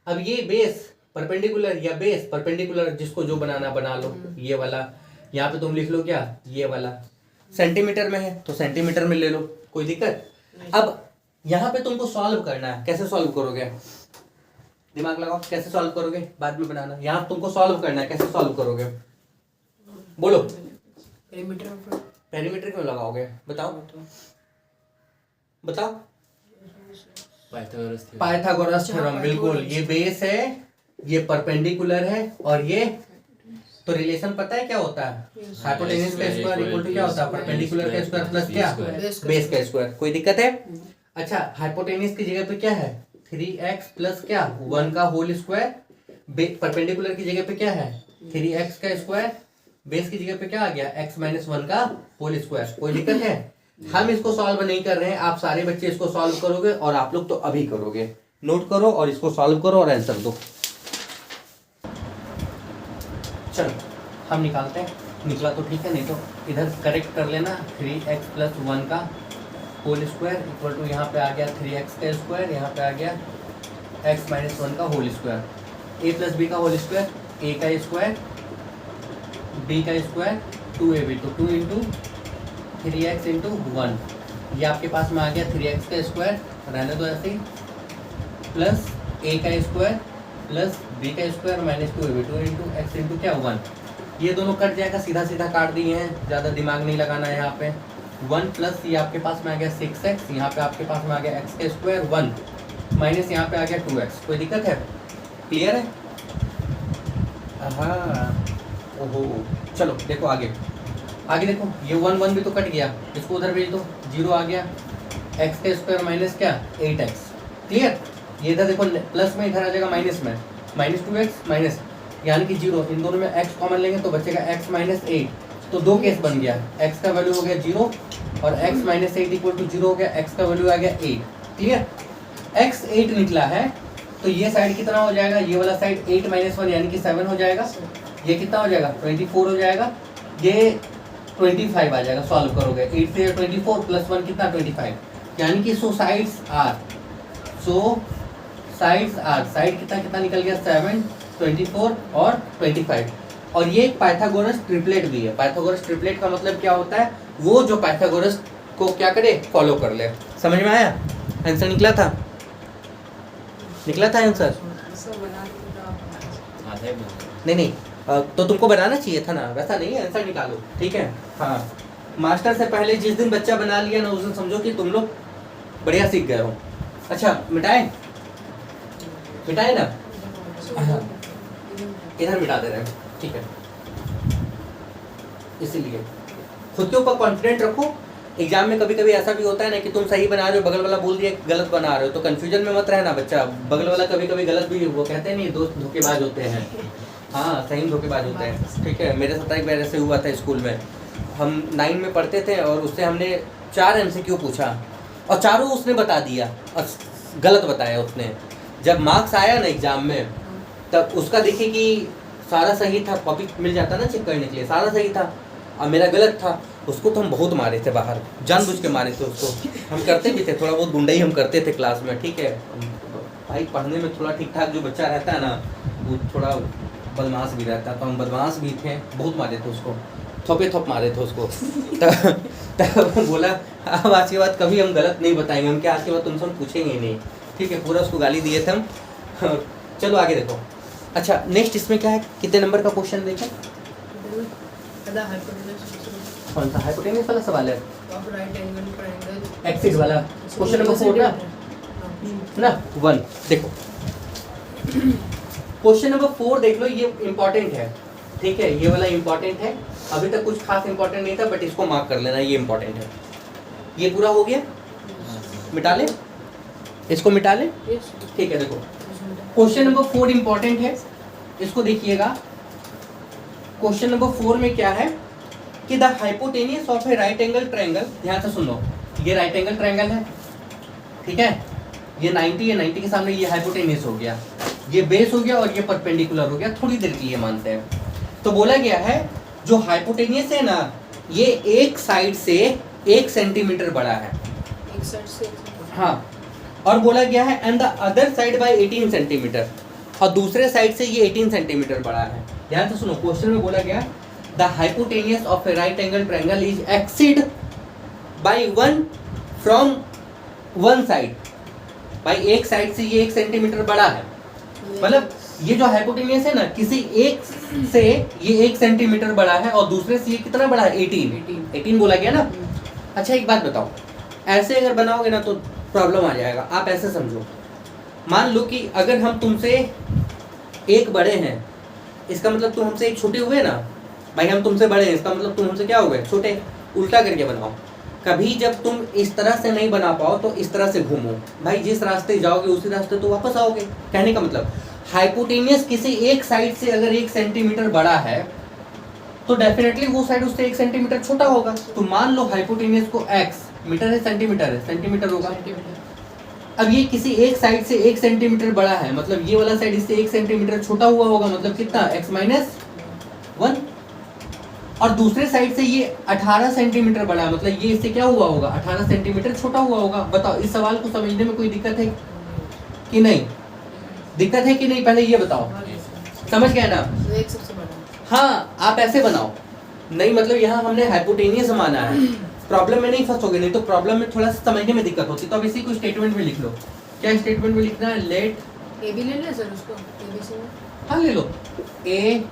अब ये बेस परपेंडिकुलर या बेस परपेंडिकुलर, जिसको जो बनाना बना लो, ये वाला, यहाँ पे तुम लिख लो क्या, ये वाला सेंटीमीटर में है तो सेंटीमीटर में ले लो, कोई दिक्कत? अब यहाँ पे तुमको सॉल्व करना है, कैसे सॉल्व करोगे? दिमाग लगाओ, कैसे सॉल्व करोगे बाद में बनाना, यहाँ तुमको सॉल्व करना है, कैसे सॉल्व करोगे? बोलो। पेरीमीटर क्यों लगाओगे, बताओ बताओ। पाइथागोरस थ्योरम, बिल्कुल। ये बेस है, ये परपेंडिकुलर है, और ये तो रिलेशन पता है क्या होता है? हाइपोटेनस का स्क्वायर इक्वल टू क्या होता है? परपेंडिकुलर का स्क्वायर प्लस क्या, बेस का स्क्वायर। कोई दिक्कत है? अच्छा, हाइपोटेनस की जगह पे क्या है? 3x प्लस क्या 1 का होल स्क्वायर। परपेंडिकुलर की जगह पे क्या है? 3x का स्क्वायर। बेस की जगह पे क्या आ गया? x - 1 का होल स्क्वायर। कोई दिक्कत है? हम इसको सॉल्व नहीं कर रहे हैं, आप सारे बच्चे इसको सॉल्व करोगे, और आप लोग तो अभी करोगे। नोट करो और इसको सॉल्व करो और आंसर दो। चलो हम निकालते हैं, निकला तो ठीक है, नहीं तो इधर करेक्ट कर लेना। 3x प्लस 1 का होल स्क्वायर इक्वल टू, यहाँ पे आ गया 3x का स्क्वायर, यहाँ पे आ गया x - 1 का whole square. a plus b का होल स्क्वायर, a का स्क्वायर b का स्क्वायर 2ab, तो 2 इंटू 3x इंटू 1, ये आपके पास में आ गया 3x का स्क्वायर, रहने दो ऐसे ही, प्लस a का स्क्वायर प्लस b का square minus 2ab, 2 into x into क्या 1। ये दोनों कट जाएगा, सीधा सीधा काट दिए हैं, ज़्यादा दिमाग नहीं लगाना है यहाँ पे। 1 प्लस ये आपके पास में आ गया 6x, यहाँ पे आपके पास में आ गया x का स्क्वायर 1 माइनस यहाँ पे आ गया 2x। कोई दिक्कत है? क्लियर है? हाँ, ओहो, चलो देखो आगे, आगे देखो, ये 1 1 भी तो कट गया, इसको उधर भेज दो, 0 आ गया, x का स्क्वायर माइनस क्या 8x। क्लियर? ये इधर देखो प्लस में, इधर आ जाएगा माइनस में, माइनस 2x माइनस, यानी कि 0। इन दोनों में x कॉमन लेंगे तो बचेगा x - 8, तो दो केस बन गया, x का वैल्यू हो गया 0 और x - 8 इक्वल टू 0 हो गया, x का वैल्यू आ गया 8। क्लियर? x 8 निकला है, तो ये साइड कितना हो जाएगा? ये वाला साइड 8 - 1 यानी कि 7 हो जाएगा। ये कितना हो जाएगा? 24 हो जाएगा। ये 25 आ जाएगा, सॉल्व करोगे। 8 से 24 प्लस 1 कितना 25, यानी कि सो साइड्स आर, साइड कितना कितना निकल गया 7, 24 और 25। और ये एक पाइथागोरस ट्रिपलेट भी है। पाइथागोरस ट्रिपलेट का मतलब क्या होता है? वो जो पाइथागोरस को क्या करे, फॉलो कर ले। समझ में आया? आंसर निकला था, निकला था आंसर? नहीं, तो तुमको बनाना चाहिए था ना, वैसा नहीं है, आंसर निकालो, ठीक है? हाँ, मास्टर से पहले जिस दिन बच्चा बना लिया ना, उस दिन समझो कि तुम लोग बढ़िया सीख गए हो। अच्छा, मिटाए ना? हाँ, इधर मिटा दे रहे हैं, ठीक है? इसीलिए खुद के ऊपर कॉन्फिडेंट रखो। एग्जाम में कभी कभी ऐसा भी होता है ना कि तुम सही बना रहे हो, बगल वाला बोल दिया गलत बना रहे हो, तो कंफ्यूजन में मत रहना बच्चा। बगल वाला कभी कभी गलत भी, वो कहते हैं नहीं, दोस्त धोखेबाज होते हैं। हाँ, सही में धोखेबाज होते हैं, ठीक है? मेरे साथ एक बार ऐसे हुआ था स्कूल में। हम 9 में पढ़ते थे और उससे हमने 4 MCQ पूछा और चारों उसने बता दिया और गलत बताया उसने। जब मार्क्स आया ना एग्जाम में, तब उसका देखिए कि सारा सही था, कॉपी मिल जाता ना चेक करने के लिए, सारा सही था और मेरा गलत था। उसको तो हम बहुत मारे थे बाहर, जानबूझ के मारे थे उसको। हम करते भी थे, थोड़ा बहुत गुंडाई हम करते थे क्लास में, ठीक है? भाई पढ़ने में थोड़ा ठीक ठाक जो बच्चा रहता है ना, वो थोड़ा बदमाश भी रहता है, तो हम बदमाश भी थे, बहुत मारे थे उसको, थोपे थोप मारे थे उसको। तब वो बोला अब आज के बाद कभी हम गलत नहीं बताएंगे, हम क्या आज के बाद तुमसे हम पूछेंगे ही नहीं, ठीक है, पूरा उसको गाली दिए थे हम। चलो आगे देखो। अच्छा नेक्स्ट इसमें क्या है, कितने नंबर का क्वेश्चन देखें? The hypotenuse कौन सा हाइपोटेन्यूस वाला सवाल है? of right angle triangle axis वाला क्वेश्चन नंबर 4 ना 1 देखो। क्वेश्चन नंबर 4 देख लो, ये इंपॉर्टेंट है, ठीक है, ये वाला इंपॉर्टेंट है। अभी तक कुछ खास इंपॉर्टेंट नहीं था, बट इसको मार्क कर लेना, ये इंपॉर्टेंट है। ये पूरा हो गया, मिटा ले, इसको मिटा ले, Yes. ठीक है। देखो क्वेश्चन नंबर 4 इंपॉर्टेंट है, इसको देखिएगा। क्वेश्चन नंबर 4 में क्या है कि the hypotenuse of a right angle triangle, ध्यान से सुन लो, ये राइट एंगल ट्रायंगल है, ठीक है, ये 90 है, 90 के सामने ये हाइपोटेनियस हो गया, ये बेस हो गया और ये परपेंडिकुलर हो गया, थोड़ी देर के लिए मानते हैं। तो बोला गया है जो हाइपोटेनियस है ना, ये एक साइड से 1 सेंटीमीटर बड़ा है, एक साइड से हाँ, और बोला गया है and the other side by 18 centimetre, और दूसरे साइड से ये 18 सेंटीमीटर बड़ा है। ध्यान से सुनो, क्वेश्चन में बोला गया the hypotenuse of a right angle triangle is exceed by 1 from one side, भाई एक साइड से ये 1 सेंटीमीटर बड़ा है, मतलब ये जो हाइपोटेनियस है ना, किसी एक से ये 1 सेंटीमीटर बड़ा है और दूसरे से ये कितना बड़ा है, 18 बोला गया ना। अच्छा एक बात बताओ, ऐसे अगर बनाओगे ना तो प्रॉब्लम आ जाएगा। आप ऐसे समझो, मान लो कि अगर हम तुमसे एक बड़े हैं, इसका मतलब तुम हमसे एक छोटे हुए ना, भाई हम तुमसे बड़े हैं, इसका मतलब तुम हमसे क्या हुए, छोटे। उल्टा करके बनाओ, कभी जब तुम इस तरह से नहीं बना पाओ तो इस तरह से घूमो, भाई जिस रास्ते जाओगे उसी रास्ते तो वापस आओगे। कहने का मतलब हाइपोटेनियस किसी एक साइड से अगर 1 सेंटीमीटर बड़ा है तो डेफिनेटली वो साइड उससे 1 सेंटीमीटर छोटा होगा। तो मान लो हाइपोटेनियस को x, मीटर है सेंटीमीटर है, सेंटीमीटर होगा। अब ये किसी एक साइड से 1 सेंटीमीटर बड़ा है, मतलब ये वाला साइड इससे 1 सेंटीमीटर छोटा हुआ होगा, मतलब कितना, x - 1, और दूसरे साइड से ये 18 सेंटीमीटर बड़ा है, मतलब ये इससे क्या हुआ होगा, 18 सेंटीमीटर छोटा हुआ होगा। बताओ इस सवाल को समझने में कोई दिक्कत है कि नहीं, दिक्कत है कि नहीं, पहले ये बताओ, समझ गए ना? तो एक सबसे बड़ा हाँ आप ऐसे बनाओ, नहीं मतलब यहाँ हमने हाइपोटेनियस माना है, प्रॉब्लम में नहीं फंसोगे, नहीं तो प्रॉब्लम में थोड़ा सा समझने में दिक्कत होती। तो अब इसी को स्टेटमेंट में लिख लो। क्या स्टेटमेंट में लिखना है, लेट ए बी ले ले सर उसको, ए बी सी में हाँ ले लो, A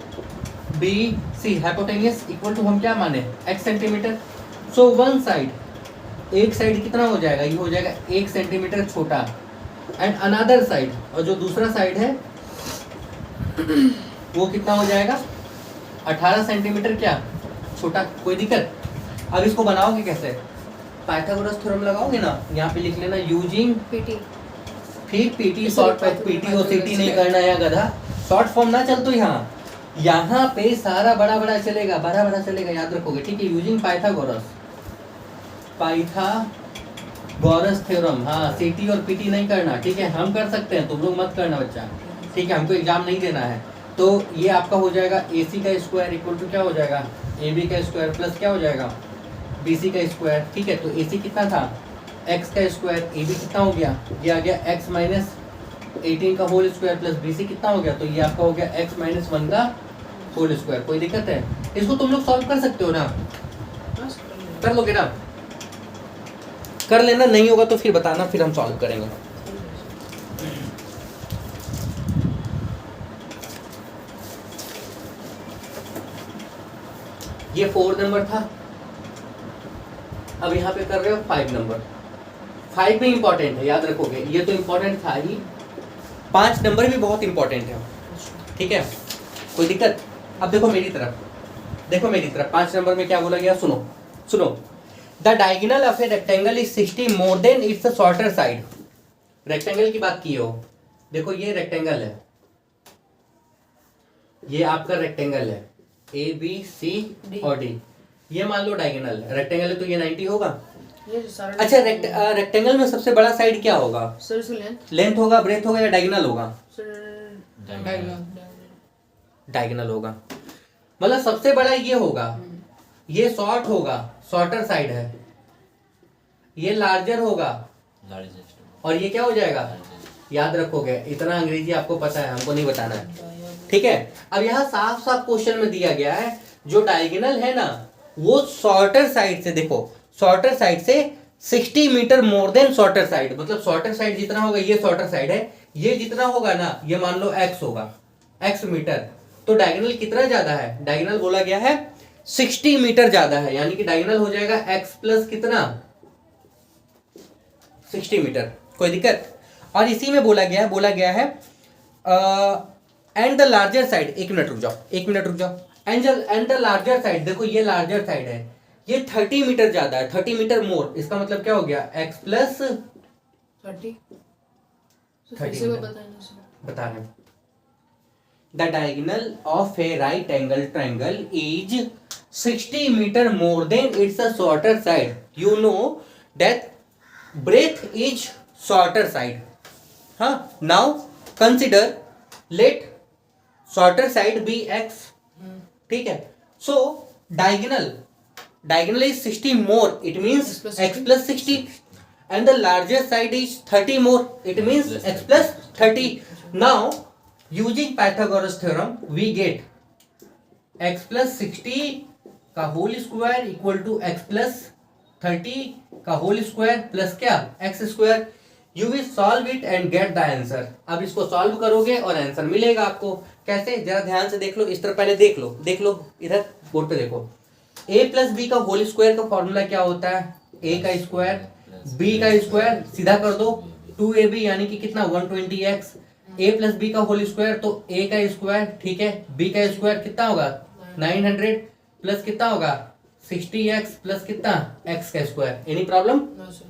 B C hypotenuse equal to हम क्या माने, x centimetre. So one side, एक साइड कितना हो जाएगा, ये हो जाएगा 1 सेंटीमीटर छोटा, एंड अनदर साइड, और जो दूसरा साइड है वो कितना हो जाएगा, 18 सेंटीमीटर क्या छोटा। कोई दिक्कत? अब इसको बनाओगे कैसे, पाइथागोरस थ्योरम लगाओगे ना, यहाँ पे लिख लेना यूजिंग, पीटी फिर पीटी शॉर्ट, पीटी और सीटी नहीं करना है गधा, शॉर्ट फॉर्म ना चल तो यहाँ पे सारा बड़ा बड़ा चलेगा, बड़ा बड़ा चलेगा, याद रखोगे, ठीक है। यूजिंग पाइथागोरस थ्योरम, हाँ सीटी और पीटी नहीं करना, ठीक है, हम कर सकते हैं, तुम लोग मत करना बच्चा, ठीक है, हमको एग्जाम नहीं देना है। तो ये आपका हो जाएगा AC का स्क्वायर इक्वल टू क्या हो जाएगा, AB का स्क्वायर प्लस क्या हो जाएगा, BC का स्क्वायर, ठीक है। तो AC कितना था, x का स्क्वायर, AB कितना हो गया, ये आ गया x - 18 का होल स्क्वायर प्लस BC कितना हो गया, तो ये आपका हो गया x - 1 का होल स्क्वायर। कोई दिक्कत है? इसको तुम लोग सॉल्व कर सकते हो ना, बस कर लोगे ना, कर लेना, नहीं होगा तो फिर बताना, फिर हम सॉल्व करेंगे। ये 4 नंबर था, अब यहाँ पे कर रहे हो 5 नंबर। 5 भी इंपॉर्टेंट है, याद रखोगे, ये तो इंपॉर्टेंट था ही, 5 नंबर भी बहुत इंपॉर्टेंट है, ठीक है, कोई दिक्कत? अब देखो मेरी तरफ, देखो मेरी तरफ, 5 नंबर में क्या बोला गया, सुनो सुनो, the diagonal of a rectangle is 60 more than it's shorter side. Rectangle की बात की हो, देखो ये रेक्टेंगल है, ये आपका रेक्टेंगल है, ए बी सी और डी, ये मान लो डायगोनल है, रेक्टेंगल है तो ये 90 होगा। ये जो सारा अच्छा रेक्टेंगल में सबसे बड़ा साइड क्या होगा, सर इसकी लेंथ लेंथ होगा, ब्रेथ होगा या डायगोनल होगा, सर डायगोनल। डायगोनल होगा, मतलब सबसे बड़ा ये होगा, ये शॉर्ट होगा, शॉर्टर साइड है, ये लार्जर होगा, लार्जेस्ट और ये क्या हो जाएगा, याद रखोगे, इतना अंग्रेजी आपको पता है, हमको नहीं बताना है, ठीक है। अब यहाँ साफ साफ क्वेश्चन में दिया गया है जो डायगोनल है ना वो शॉर्टर साइड से, देखो शॉर्टर साइड से 60 metre more than shorter side, मतलब शॉर्टर साइड जितना होगा, ये शॉर्टर साइड है, ये जितना होगा ना, ये मान लो x होगा, x मीटर, तो डायगोनल कितना ज्यादा है, डायगोनल बोला गया है 60 मीटर ज्यादा है, यानी कि डायगोनल हो जाएगा x प्लस कितना 60 मीटर, कोई दिक्कत। और इसी में बोला गया है एंड द लार्जर साइड, एक मिनट रुक जाओ, एंड द लार्जर साइड, देखो ये लार्जर साइड है, ये 30 मीटर ज्यादा है, 30 मीटर मोर, इसका मतलब क्या हो गया x प्लस 30 30 को मीटर। बताना सर। बता रहे हैं the diagonal of a right angle triangle is 60 metre more than its a shorter side, you know that breadth is shorter side, हाँ। now consider let shorter side be x, ठीक है। so diagonal is 60 more, it means x plus 60, and the larger side is 30 more, it means x plus 30. now using Pythagoras theorem we get x plus 60 का whole square equal to x plus 30 का whole square plus क्या x square, you will solve it and get the answer. अब इसको solve करोगे और answer मिलेगा आपको, कैसे जरा ध्यान से देख लो, इस तरह पहले देख लो इधर बोर्ड पे देखो, a प्लस बी का होल स्क्वायर का फॉर्मूला क्या होता है, a का स्क्वायर b का स्क्वायर, सीधा कर दो 2ab यानी कि कितना 120x, a प्लस बी का होल स्क्वायर तो a का स्क्वायर, ठीक है, b का स्क्वायर कितना होगा 900 प्लस कितना होगा 60x प्लस कितना x का square, any problem, no sir.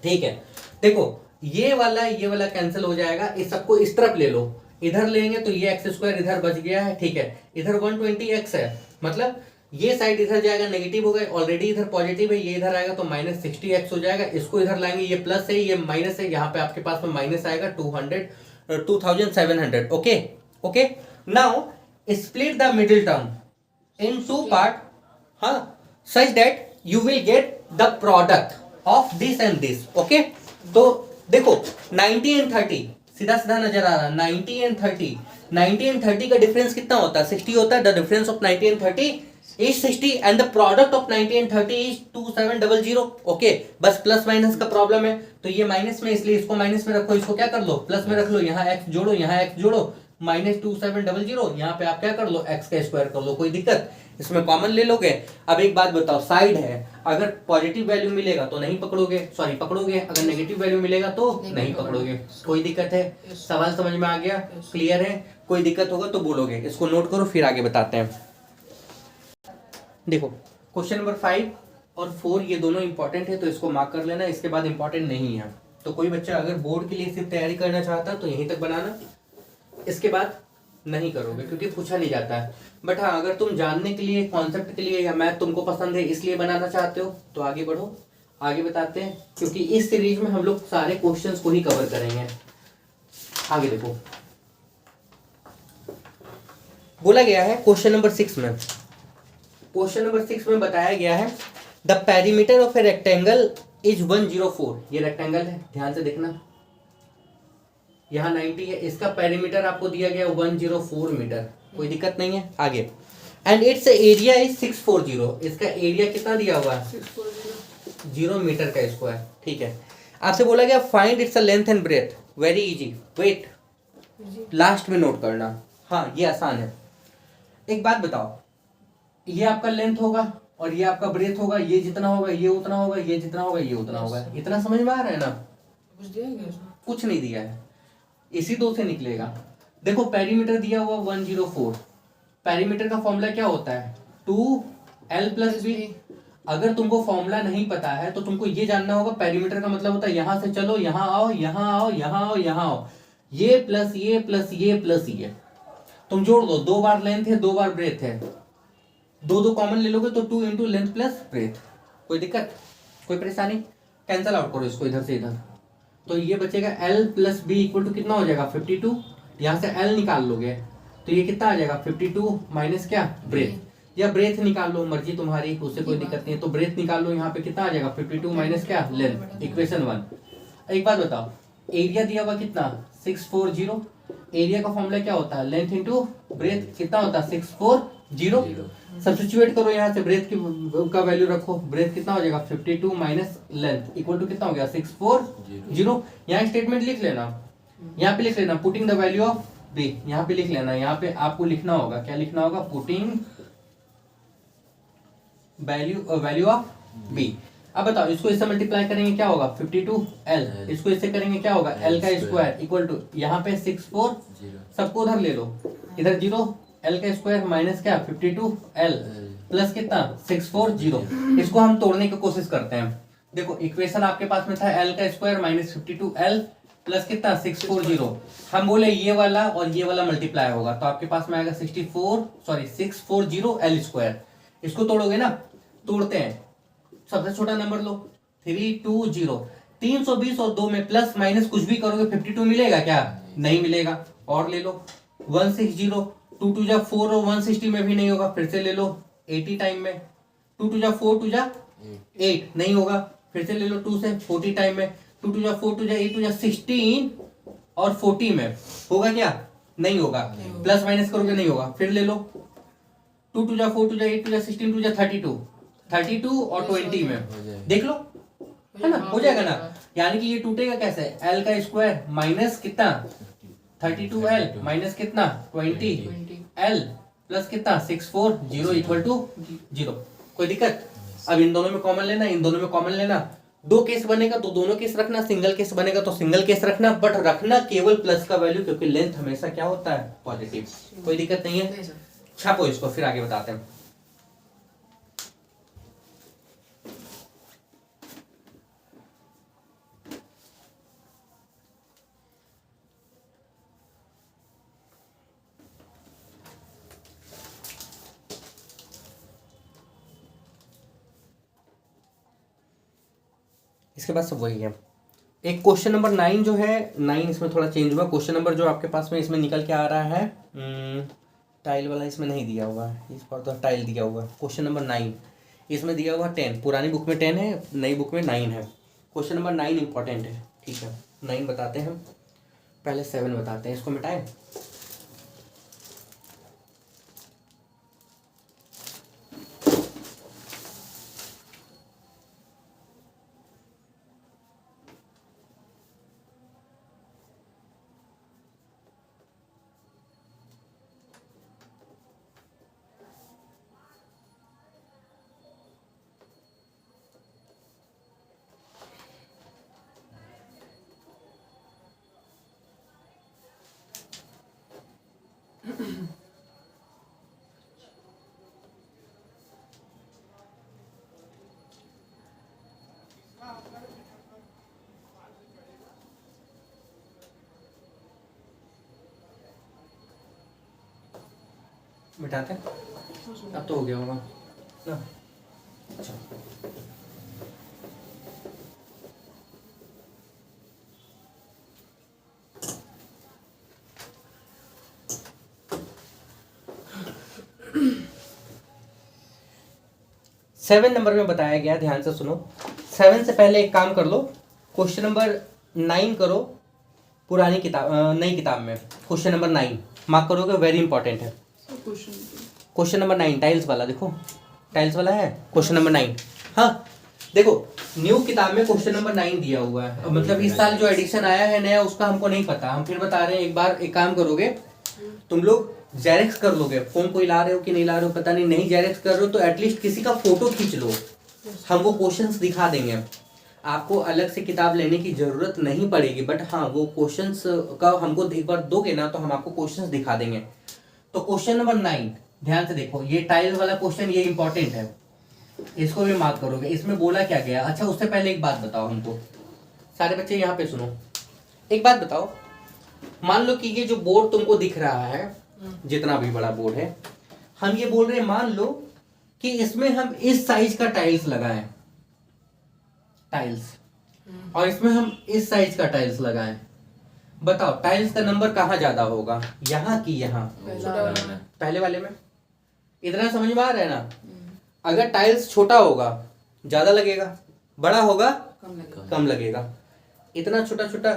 ठीक है। देखो ये वाला कैंसिल हो जाएगा, इस सबको इस तरफ ले लो, इधर लेंगे तो ये x स्क्वायर इधर बच गया है, ठीक है, इधर 120x है, मतलब ये साइड इधर जाएगा नेगेटिव हो गए, ऑलरेडी इधर पॉजिटिव है, ये इधर आएगा तो माइनस 60x हो जाएगा, इसको इधर लाएंगे, ये प्लस है ये माइनस है, यहाँ पे आपके पास में माइनस आएगा 2700, okay. Now split the middle term in two part, हाँ, such that you will get the product of this and this, okay। तो देखो 90 and 30 सीधा नजर आ रहा, 90 and 30 का डिफरेंस कितना होता है 60 होता है, the difference of 90 and 30 is 60 and the product of 90 and 30 is 2700, okay. बस प्लस माइनस का प्रॉब्लम है तो ये माइनस में, इसलिए इसको माइनस में रखो, इसको क्या कर लो प्लस में रख लो, यहाँ x जोड़ो, यहाँ x जोड़ो, माइनस 2700, यहाँ पे आप क्या कर लो x का स्क्वायर कर लो, कोई दिक्कत, इसमें कॉमन ले लोगे। अब एक बात बताओ, साइड है, अगर पॉजिटिव वैल्यू मिलेगा तो नहीं पकड़ोगे, सॉरी पकड़ोगे, अगर नेगेटिव वैल्यू मिलेगा तो नहीं पकड़ोगे, कोई दिक्कत है, सवाल समझ में आ गया, क्लियर है, कोई दिक्कत होगा तो बोलोगे, इसको नोट करो फिर आगे बताते हैं। देखो क्वेश्चन नंबर 5 और 4 ये दोनों इंपॉर्टेंट है तो इसको मार्क कर लेना, इसके बाद इंपॉर्टेंट नहीं है, तो कोई बच्चा अगर बोर्ड के लिए सिर्फ तैयारी करना चाहता है तो यहीं तक बनाना, इसके बाद नहीं करोगे क्योंकि पूछा नहीं जाता है। बट हाँ अगर तुम जानने के लिए, कॉन्सेप्ट के लिए, या मैथ तुमको पसंद है इसलिए बनाना चाहते हो तो आगे बढ़ो, आगे बताते हैं, क्योंकि इस सीरीज में हम लोग सारे क्वेश्चंस को ही कवर करेंगे। आगे देखो बोला गया है क्वेश्चन नंबर 6 में, बताया गया है the perimeter of a rectangle is 104, ये रेक्टेंगल है, ध्यान से देखना, यहाँ 90 है, इसका पेरीमीटर आपको दिया गया 104 मीटर, कोई दिक्कत नहीं है, आगे। एंड इट्स एरिया इज 640, इसका एरिया कितना दिया हुआ है 0 मीटर का स्क्वायर, ठीक है। आपसे बोला गया find its length and breadth, very easy, wait last में नोट करना, हाँ ये आसान है। एक बात बताओ, ये आपका लेंथ होगा और ये आपका ब्रेथ होगा, ये जितना होगा ये उतना होगा, ये जितना होगा ये उतना होगा, इतना समझ में आ रहा है ना, कुछ दिया है क्या उसमें? कुछ नहीं दिया है, इसी दो से निकलेगा। देखो पेरीमीटर दिया हुआ 104, पेरीमीटर का फॉर्मूला क्या होता है 2l प्लस बी। अगर तुमको फॉर्मूला नहीं पता है तो तुमको ये जानना होगा पेरीमीटर का मतलब होता है यहाँ से चलो, यहाँ आओ, यहाँ आओ, यहाँ आओ, यहाँ आओ, ये प्लस ये प्लस ये प्लस ये, तुम जोड़ दो, 2 बार लेंथ है 2 बार ब्रेथ है, 2 कॉमन ले लोगे तो 2 इंटू लेंथ प्लस ब्रेथ, कोई दिक्कत, कोई परेशानी, कैंसल आउट करो इसको इधर से इधर, तो ये बचेगा l plus b equal to कितना हो जाएगा 52, यहाँ से l निकाल लोगे तो ये कितना आ जाएगा 52 माइनस क्या ब्रेथ, या ब्रेथ निकाल लो, मर्जी तुम्हारी, उससे कोई दिक्कत नहीं है, तो ब्रेथ निकाल लो, यहाँ पे कितना आ जाएगा 52 माइनस क्या लेंथ, इक्वेशन 1। एक बात बताओ, एरिया दिया हुआ कितना 640। एरिया का फॉर्मूला क्या होता है, लेंथ इंटू ब्रेथ, कितना होता है 640। सब्स्टिट्यूट करो यहाँ से, ब्रेथ की का वैल्यू रखो, ब्रेथ कितना हो जाएगा 52 माइनस लेंथ इक्वल टू कितना हो गया 640। यहाँ स्टेटमेंट लिख लेना, यहाँ पे लिख लेना putting the value of b, यहाँ पे लिख लेना, यहाँ पे आपको लिखना होगा, क्या लिखना होगा, पुटिंग वैल्यू ऑफ बी। अब बताओ इसको इससे मल्टीप्लाई करेंगे क्या होगा 52L, इसको इससे करेंगे क्या होगा L का स्क्वायर इक्वल टू यहाँ पे 640, सबको उधर ले लो, इधर 0, L का स्क्वायर माइनस क्या 52L प्लस कितना 640। इसको हम तोड़ने की कोशिश करते हैं। देखो इक्वेशन आपके पास में था L का स्क्वायर माइनस 52L प्लस कितना 640। हम बोले ये वाला और ये वाला मल्टीप्लाई होगा तो आपके पास में आएगा 640L स्क्वायर। इसको तोड़ोगे ना, तोड़ते हैं, सबसे छोटा नंबर लो 320, 320 और 2 में प्लस माइनस कुछ भी करोगे 52 मिलेगा क्या, नहीं मिलेगा। और ले लो 160, 2 2 जा 4 और 160 में भी नहीं होगा, फिर से ले लो 80 टाइम में, 2 2 जा 4 2 जा 8 नहीं होगा, फिर से ले लो 2 से 40 टाइम में, 2 2 जा 4 2 जा 8 2 जा 16 और 40 में होगा क्या, नहीं होगा, प्लस माइनस करोगे नहीं होगा, फिर ले लो 2 2 जा 4 2 जा 8 2 जा 16 2 जा 32 और 20 में देख लो, है ना, हो जाएगा ना। यानी कि ये टूटेगा कैसे, L का स्क्वायर माइनस कितना 32L माइनस कितना 20L प्लस कितना 640 इक्वल टू 0। कोई दिक्कत। अब इन दोनों में कॉमन लेना, इन दोनों में कॉमन लेना, दो केस बनेगा तो दोनों केस रखना, सिंगल केस बनेगा तो सिंगल केस रखना, बट रखना केवल प्लस का वैल्यू, क्योंकि लेंथ हमेशा क्या होता है पॉजिटिव। कोई दिक्कत नहीं है, छापो इसको फिर आगे बताते हैं। इसके बाद सब वही है। एक क्वेश्चन नंबर 9 जो है, 9 इसमें थोड़ा चेंज हुआ। क्वेश्चन नंबर जो आपके पास में इसमें निकल के आ रहा है, टाइल वाला इसमें नहीं दिया हुआ है, इस पर तो टाइल दिया हुआ है। क्वेश्चन नंबर 9 इसमें दिया हुआ 10, पुरानी बुक में 10 है, नई बुक में 9 है। क्वेश्चन नंबर 9 इंपॉर्टेंट है, ठीक है 9 बताते हैं, पहले 7 बताते हैं, इसको मिटाएं। मिटाते हैं, अब तो हो गया होगा ना। अच्छा सेवन नंबर में बताया गया, ध्यान से सुनो। 7 से पहले एक काम कर लो, क्वेश्चन नंबर 9 करो पुरानी किताब, नई किताब में क्वेश्चन नंबर 9 मार्क करोगे, वेरी इंपॉर्टेंट है। क्वेश्चन नंबर 9 टाइल्स वाला, देखो टाइल्स वाला है क्वेश्चन नंबर 9। हाँ देखो न्यू किताब में क्वेश्चन नंबर 9 दिया हुआ है, अब मतलब इस साल जो एडिशन आया है नया उसका हमको नहीं पता, हम फिर बता रहे हैं। एक बार एक काम करोगे तुम लोग, जेरेक्स कर लोगे, फोन कोई ला रहे हो कि नहीं ला रहे हो पता नहीं, नहीं जेरेक्स कर रहे हो तो एटलीस्ट किसी का फोटो खींच लो, हम वो क्वेश्चंस दिखा देंगे। आपको अलग से किताब लेने की जरूरत नहीं पड़ेगी, बट हाँ वो क्वेश्चंस का हमको एक बार दोगे ना तो हम आपको क्वेश्चंस दिखा देंगे। तो क्वेश्चन नंबर 9 ध्यान से देखो, ये टाइल वाला क्वेश्चन ये इंपॉर्टेंट है, इसको भी मार्क करोगे। इसमें बोला क्या गया, अच्छा उससे पहले एक बात बताओ हमको, सारे बच्चे यहाँ पे सुनो, एक बात बताओ। मान लो कि ये जो बोर्ड तुमको दिख रहा है, जितना भी बड़ा बोर्ड है, हम ये बोल रहे हैं मान लो कि इसमें हम इस साइज का टाइल्स लगाएं, टाइल्स, और इसमें हम इस साइज का टाइल्स लगाएं। बताओ टाइल्स का नंबर कहाँ ज्यादा होगा, यहाँ की यहाँ, पहले वाले में। इतना समझ में आ रहा है ना। अगर टाइल्स छोटा होगा ज्यादा लगेगा, बड़ा होगा कम लगेगा। इतना छोटा छोटा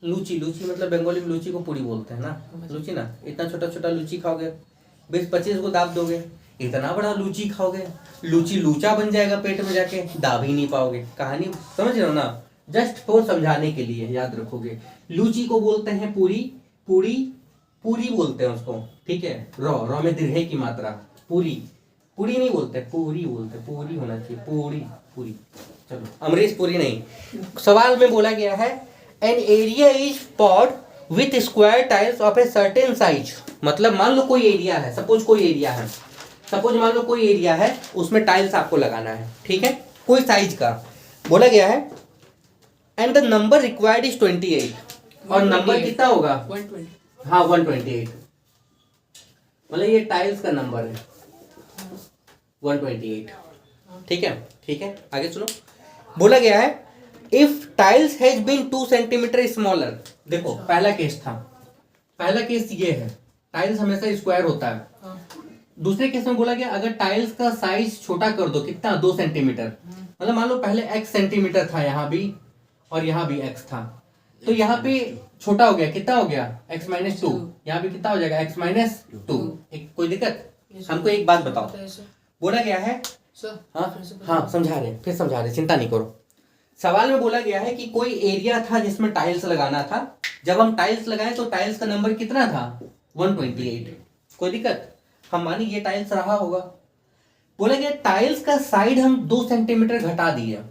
लूची, लूची मतलब बंगाली में लूची को पूरी बोलते हैं ना, लूची ना। इतना छोटा छोटा लूची खाओगे, 20-25 को दाब दोगे। इतना बड़ा लूची खाओगे, लूची लूचा बन जाएगा पेट में जाके, दाब ही नहीं पाओगे। कहानी समझ रहे हो ना, जस्ट फॉर समझाने के लिए याद रखोगे। लूची को बोलते हैं पूरी, पूरी पूरी बोलते हैं उसको, ठीक है। रॉ में दीर्घ की मात्रा, पूरी, पूरी नहीं बोलते, पूरी बोलते, पूरी होना चाहिए, पूरी पूरी। चलो अमरीश पुरी नहीं। सवाल में बोला गया है an area is pod with square tiles of a certain size. मतलब मान लो कोई एरिया है, सपोज कोई एरिया है, सपोज मान लो कोई एरिया है, उसमें टाइल्स आपको लगाना है, ठीक है, कोई साइज का। बोला गया है and the number required is 28। और नंबर कितना होगा? 120। हाँ 128, मतलब ये टाइल्स का नंबर है 128, ठीक है। ठीक है, आगे सुनो। बोला गया है if tiles has been 2 centimetre smaller. देखो पहला केस था, पहला केस ये है, टाइल्स हमेशा स्क्वायर होता है। दूसरे केस में बोला गया अगर टाइल्स का साइज छोटा कर दो, कितना? 2 सेंटीमीटर। मतलब मान लो पहले x सेंटीमीटर था यहाँ भी, और यहाँ भी x था, तो यहाँ पे छोटा हो गया, कितना हो गया? x minus 2। यहाँ पे कितना हो जाएगा? x minus 2। कोई दिक्कत? हमको एक बात बताओ, बोला गया है, हाँ समझा रहे, फिर समझा रहे, चिंता नहीं करो। सवाल में बोला गया है कि कोई एरिया था जिसमें टाइल्स लगाना था। जब हम टाइल्स लगाए तो टाइल्स का नंबर कितना था? 128। कोई दिक्कत? हम मानी ये टाइल्स रहा होगा। बोला गया टाइल्स का साइड हम 2 सेंटीमीटर घटा दिए।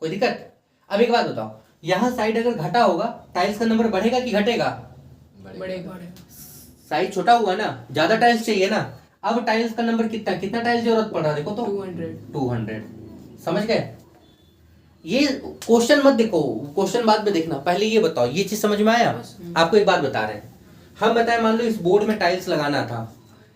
कोई दिक्कत? अब एक बात बताओ, यहां साइड अगर घटा होगा, टाइल्स का नंबर बढ़ेगा कि घटेगा? बढ़ेगा। साइज छोटा हुआ ना, ज्यादा टाइल्स चाहिए ना। अब टाइल्स का नंबर कितना, कितना टाइल्स जरूरत पड़ रहा है? देखो तो 200। समझ गए? ये क्वेश्चन मत देखो, क्वेश्चन बाद में देखना, पहले ये बताओ, ये चीज समझ में आया? आपको एक बात बता रहे हैं, हम बताए मान लो इस बोर्ड में टाइल्स लगाना था,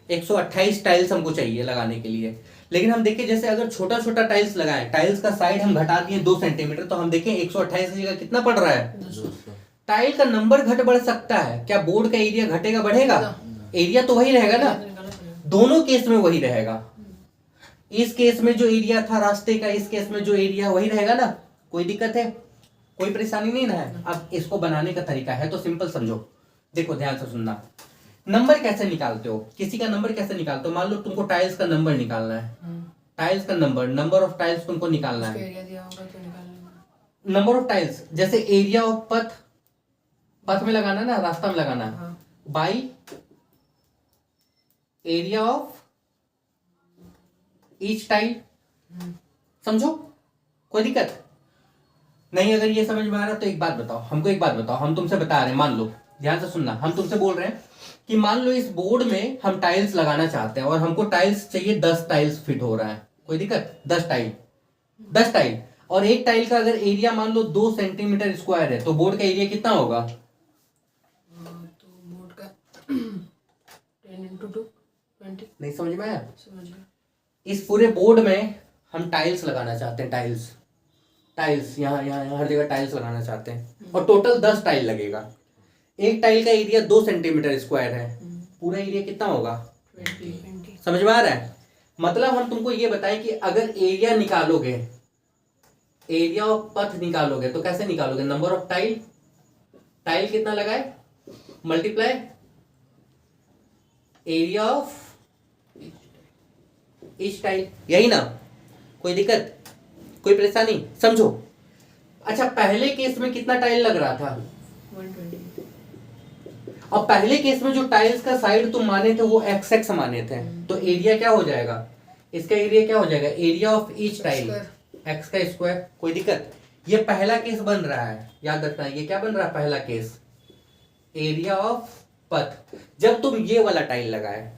128 टाइल्स हमको चाहिए लगाने के लिए। लेकिन हम देखें जैसे अगर छोटा छोटा टाइल्स लगाएं, टाइल्स का साइड हम घटा दिए 2 सेंटीमीटर, तो हम देखें 128 की जगह कितना पड़ रहा है? 200। टाइल का नंबर घट बढ़ सकता है, क्या बोर्ड का एरिया घटेगा बढ़ेगा? एरिया तो वही रहेगा ना, दोनों केस में वही रहेगा। इस केस में जो एरिया था रास्ते का, इस केस में जो एरिया वही रहेगा ना। कोई दिक्कत है? कोई परेशानी नहीं ना है? अब इसको बनाने का तरीका है तो सिंपल समझो, देखो ध्यान से सुनना। नंबर कैसे निकालते हो? किसी का नंबर कैसे निकालते हो? मान लो तुमको टाइल्स का नंबर निकालना है, टाइल्स का नंबर ऑफ टाइल्स तुमको निकालना है। नंबर ऑफ टाइल्स, जैसे एरिया ऑफ पथ, पथ में लगाना ना, रास्ता में लगाना, by area of each tile. समझो? कोई दिक्कत नहीं? अगर ये समझ में आ रहा तो एक बात बताओ, हमको एक बात बताओ, हम तुमसे बता रहे हैं, मान लो, ध्यान से सुनना, हम तुमसे बोल रहे हैं कि मान लो इस बोर्ड में हम टाइल्स लगाना चाहते हैं और हमको टाइल्स चाहिए 10 टाइल्स फिट हो रहा है। कोई दिक्कत? 10 टाइल, 10 टाइल, और एक टाइल का अगर एरिया मान लो 2 सेंटीमीटर स्क्वायर है, तो बोर्ड का एरिया कितना होगा? तो बोर्ड का 10 into 2 20। नहीं समझ में आया? समझ गया। इस पूरे बोर्ड में हम टाइल्स लगाना चाहते हैं, टाइल्स, टाइल्स यहाँ यहाँ हर जगह टाइल्स लगाना चाहते हैं, और टोटल 10 टाइल लगेगा। एक टाइल का एरिया 2 सेंटीमीटर स्क्वायर है, पूरा एरिया कितना होगा? 20। समझ में आ रहा है? मतलब हम तुमको ये बताएं कि अगर एरिया निकालोगे, एरिया ऑफ पथ निकालोगे, तो कैसे निकालोगे? नंबर ऑफ टाइल, टाइल कितना लगाए, multiply area of each tile, यही ना? कोई दिक्कत? कोई परेशानी? समझो। अच्छा, पहले केस में कितना टाइल लग रहा था? 120। और पहले केस में जो टाइल्स का साइड तुम माने थे वो XX माने थे, तो एरिया क्या हो जाएगा? इसका एरिया क्या हो जाएगा? Area of each tile x का स्क्वायर। कोई दिक्कत? ये पहला केस बन रहा है, याद रखना, ये क्या बन रहा है? पहला केस, एरिया ऑफ पथ। जब तुम ये वाला टाइल लगाए,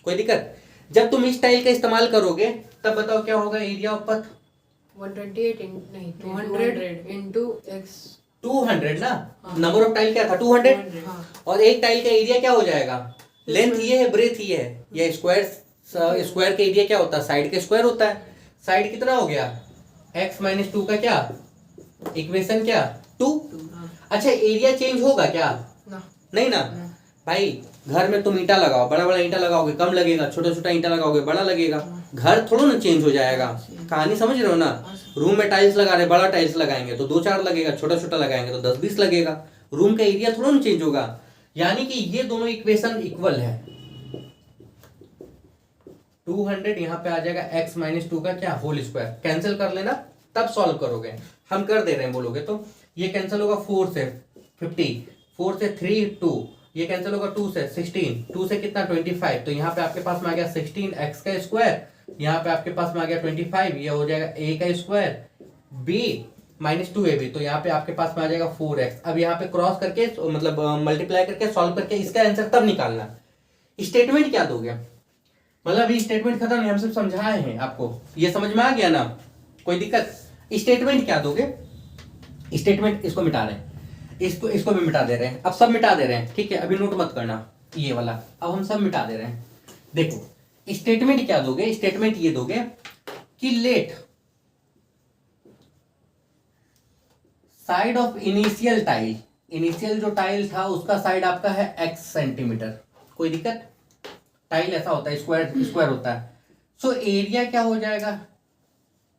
कोई दिक्कत? जब तुम इस टाइल का इस्तेमाल करोगे तब बताओ क्या होगा? एरिया ऑफ पथ 128 नहीं 200 into x 200 ना। नंबर ऑफ टाइल क्या था? 200। और एक टाइल का एरिया क्या हो जाएगा? लेंथ ये है, ब्रेथ ये है, ये स्क्वायर, स्क्वायर का एरिया क्या होता है? साइड का स्क्वायर होता है। साइड कितना हो गया? x माइनस 2 का क्या इक्वेशन? क्या? 2। अच्छा, एरिया चेंज होगा क्या? नहीं ना भाई। घर में तुम ईंटा लगाओ, बड़ा बड़ा ईंटा लगाओगे कम लगेगा, छोटा छोटा ईंटा लगाओगे बड़ा लगेगा, घर थोड़ा ना चेंज हो जाएगा। कहानी समझ रहे हो ना? रूम में टाइल्स लगा रहे, बड़ा टाइल्स लगाएंगे तो 2-4 लगेगा, छोटा छोटा लगाएंगे तो 10-20 लगेगा। रूम का एरिया थोड़ा ना चेंज होगा। यानी कि ये दोनों इक्वेशन इक्वल है। 200 यहाँ पे आ जाएगा x माइनस 2 का क्या होल स्क्वायर, कैंसिल कर लेना तब सॉल्व करोगे। हम कर दे रहे हैं बोलोगे तो। ये कैंसिल होगा 4 से 50, 4 से 3 2, ये कैंसिल होगा 2 से 16, 2 से कितना 25, तो यहाँ पे आपके पास में आ गया 16x का स्क्वायर, यहाँ पे आपके पास में आ गया 25, ये हो जाएगा a का स्क्वायर b माइनस 2ab, तो यहाँ पे आपके पास में आ जाएगा 4x। अब यहाँ पे क्रॉस करके मतलब मल्टीप्लाई करके सॉल्व करके इसका आंसर तब निकालना। स्टेटमेंट क्या दोगे, मतलब अभी स्टेटमेंट खत्म नहीं, हम सिर्फ समझाए हैं आपको, ये समझ में आ गया ना? कोई दिक्कत? स्टेटमेंट क्या दोगे? स्टेटमेंट इसको मिटा रहे हैं, इसको भी मिटा दे रहे हैं, अब सब मिटा दे रहे हैं, ठीक है? अभी नोट मत करना ये वाला, अब हम सब मिटा दे रहे हैं। देखो स्टेटमेंट क्या दोगे, स्टेटमेंट ये दोगे कि let side of initial tile, initial जो टाइल था उसका साइड आपका है x सेंटीमीटर। कोई दिक्कत? टाइल ऐसा होता है, स्क्वायर स्क्वायर होता है। सो एरिया क्या हो जाएगा,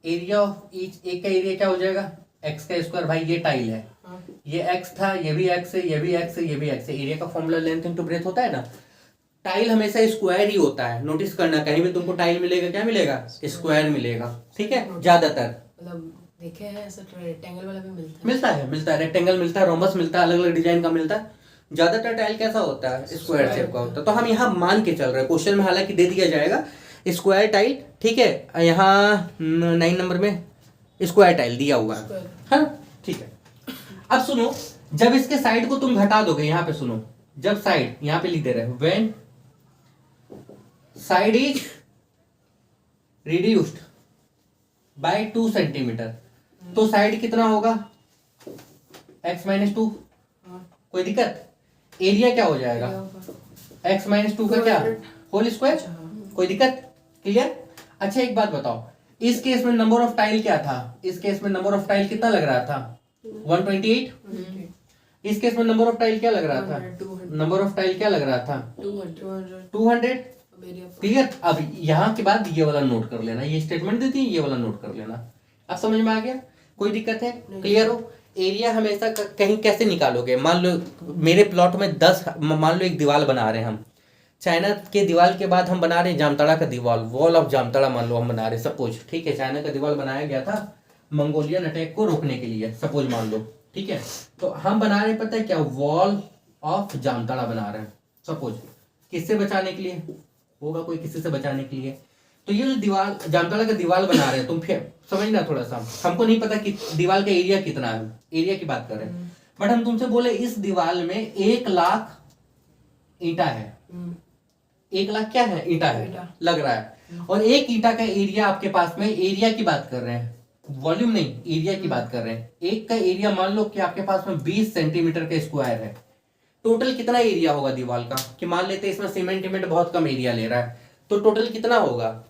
एरिया ऑफ ईच, एक का एरिया क्या हो जाएगा x का स्क्वायर। भाई ये टाइल है, ये x था, ये भी x है, ये भी x है, ये भी x है। एरिया का फॉर्मूला लेंथ इनटू ब्रेथ होता है ना। टाइल हमेशा स्क्वायर ही होता है, नोटिस करना, कहीं भी तुमको टाइल मिलेगा क्या मिलेगा, स्क्वायर मिलेगा, ठीक है? ज्यादातर मतलब देखे हैं ऐसा रेक्टेंगल वाला भी मिलता है रेक्टेंगल मिलता है, रोमबस मिलता है, अलग अलग डिजाइन का मिलता है। ज्यादातर टाइल कैसा होता है, स्क्वायर शेप का होता है। तो हम यहाँ मान के चल रहे हैं, क्वेश्चन में हालांकि दे दिया जाएगा स्क्वायर टाइल, ठीक है? यहाँ 9 नंबर में स्क्वायर टाइल दिया हुआ है, ठीक है? अब सुनो, जब इसके साइड को तुम घटा दोगे, यहाँ पे सुनो, जब साइड यहाँ पे लिख दे रहे हैं when side is reduced by 2 centimetre, तो साइड कितना होगा x माइनस 2। कोई दिक्कत? एरिया क्या हो जाएगा x माइनस 2 का क्या होल स्क्वायर। कोई दिक्कत? क्लियर? अच्छा एक बात बताओ, इस केस में नंबर ऑफ टाइल क्या था, इस केस में नंबर ऑफ टाइल कितना लग रहा था 128। इस केस में नंबर ऑफ टाइल क्या लग रहा था, नंबर ऑफ टाइल क्या लग रहा था 200। क्लियर? अब यहाँ के बाद ये वाला नोट कर लेना, ये स्टेटमेंट देती है, ये वाला नोट कर लेना। अब समझ में आ गया? कोई दिक्कत है? क्लियर हो? एरिया हमेशा कहीं कैसे निकालोगे, मान लो मेरे प्लॉट में 10, मान लो एक दीवार बना रहे हैं हम, चाइना के दीवार के बाद हम बना रहे हैं जामताड़ा का दीवार, वॉल ऑफ जामताड़ा मान लो हम बना रहे हैं सपोज, ठीक है? चाइना का दीवार बनाया गया था मंगोलियन अटैक को रोकने के लिए, सपोज मान लो, ठीक है? तो हम बना रहे हैं, पता है क्या, वॉल ऑफ जामताड़ा बना रहे हैं सपोज, किससे बचाने के लिए होगा, कोई किसी से बचाने के लिए। तो ये जो दीवार जामताड़ा का दीवार बना रहे हैं, तुम फिर समझना थोड़ा सा, हमको नहीं पता कि दीवार का एरिया कितना है, एरिया की बात कर रहे हैं, बट हम तुमसे बोले इस दीवार में 1 लाख ईंटा है, 1 लाख क्या है, ईंटा है लग रहा है, और एक ईंटा का एरिया आपके पास में, एरिया की बात कर रहे हैं, वॉल्यूम नहीं, एरिया की बात कर रहे हैं। एक का एरिया मान लो कि आपके पास में 20 सेंटीमीटर का स्क्वायर है, टोटल कितना एरिया होगा दीवार का, कि मान लेते हैं इसमें सीमेंट बहुत कम एरिया ले रहा है, तो टोटल कितना होगा,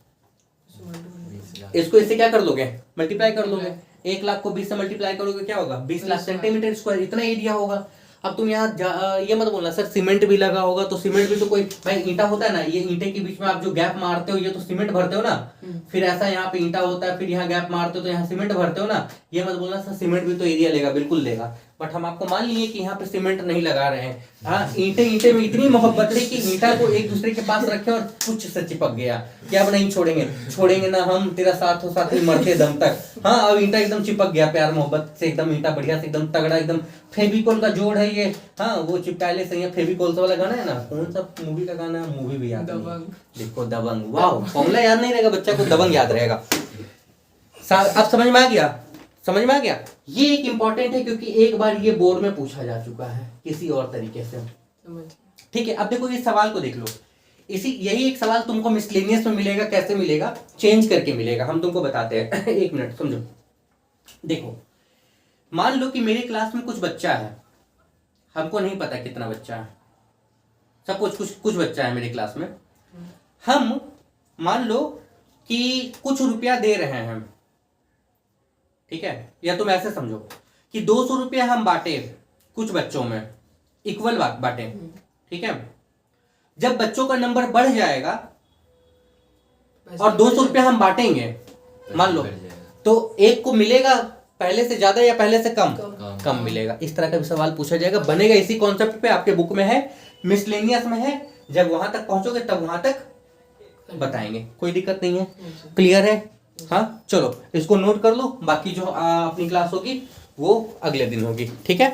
इसको इससे क्या कर लोगे, मल्टीप्लाई कर लोगे। 1 लाख को 20 से मल्टीप्लाई करोगे क्या होगा, 20 लाख सेंटीमीटर स्क्वायर, इतना एरिया होगा। अब तुम यहाँ ये मत बोलना सर सीमेंट भी लगा होगा, तो सीमेंट भी तो कोई, भाई ईंटा होता है ना, ये ईंटे के बीच में आप जो गैप मारते हो ये तो सीमेंट भरते हो ना, फिर ऐसा यहाँ पे ईंटा होता है, फिर यहाँ गैप मारते हो तो यहाँ सीमेंट भरते हो ना। ये मत बोलना सर सीमेंट भी तो एरिया लेगा, बिल्कुल लेगा, बट हम आपको मान लिए कि यहाँ पे सीमेंट नहीं लगा रहे हैं। हाँ, ईंटे में इतनी मोहब्बत है कि ईंटा को एक दूसरे के पास रखे और कुछ से चिपक गया, क्या अब नहीं छोड़ेंगे ना हम, तेरा साथ हो साथ ही मरते दम तक। हाँ, अब ईंटा एकदम चिपक गया प्यार मोहब्बत से, एकदम ईंटा बढ़िया से एकदम तगड़ा, एकदम फेविकोल का जोड़ है ये। हाँ, वो चिपकाले से ये फेविकोल से वाला गाना है ना, कौन सा मूवी का गाना है, मूवी भी याद नहीं, देखो दबंग, वाह, फॉर्मूला याद नहीं रहेगा बच्चा को, दबंग याद रहेगा। अब समझ में आ गया, समझ में आ गया? ये एक इंपॉर्टेंट है क्योंकि एक बार ये बोर्ड में पूछा जा चुका है किसी और तरीके से, ठीक है? अब देखो इस सवाल को देख लो, यही एक सवाल तुमको मिसलेनियस में मिलेगा, कैसे मिलेगा, चेंज करके मिलेगा, हम तुमको बताते हैं। एक मिनट समझो, देखो मान लो कि मेरी क्लास में कुछ बच्चा है, हमको नहीं पता कितना बच्चा है, सब कुछ बच्चा है मेरी क्लास में, हम मान लो कि कुछ रुपया दे रहे हैं, ठीक है? या तुम ऐसे समझो कि 200 रुपया हम बांटे कुछ बच्चों में, इक्वल बांटे, ठीक है? जब बच्चों का नंबर बढ़ जाएगा और 200 रुपया हम बांटेंगे, मान लो कट जाएगा। तो एक को मिलेगा पहले से ज्यादा या पहले से कम? कम। कम मिलेगा। इस तरह का भी सवाल पूछा जाएगा, बनेगा इसी कॉन्सेप्ट पे, आपके बुक में है, मिसलेनियस में है। जब वहां तक पहुंचोगे तब वहां तक बताएंगे, कोई दिक्कत नहीं है। क्लियर है? हाँ चलो इसको नोट कर लो, बाकी जो अपनी क्लास होगी वो अगले दिन होगी, ठीक है।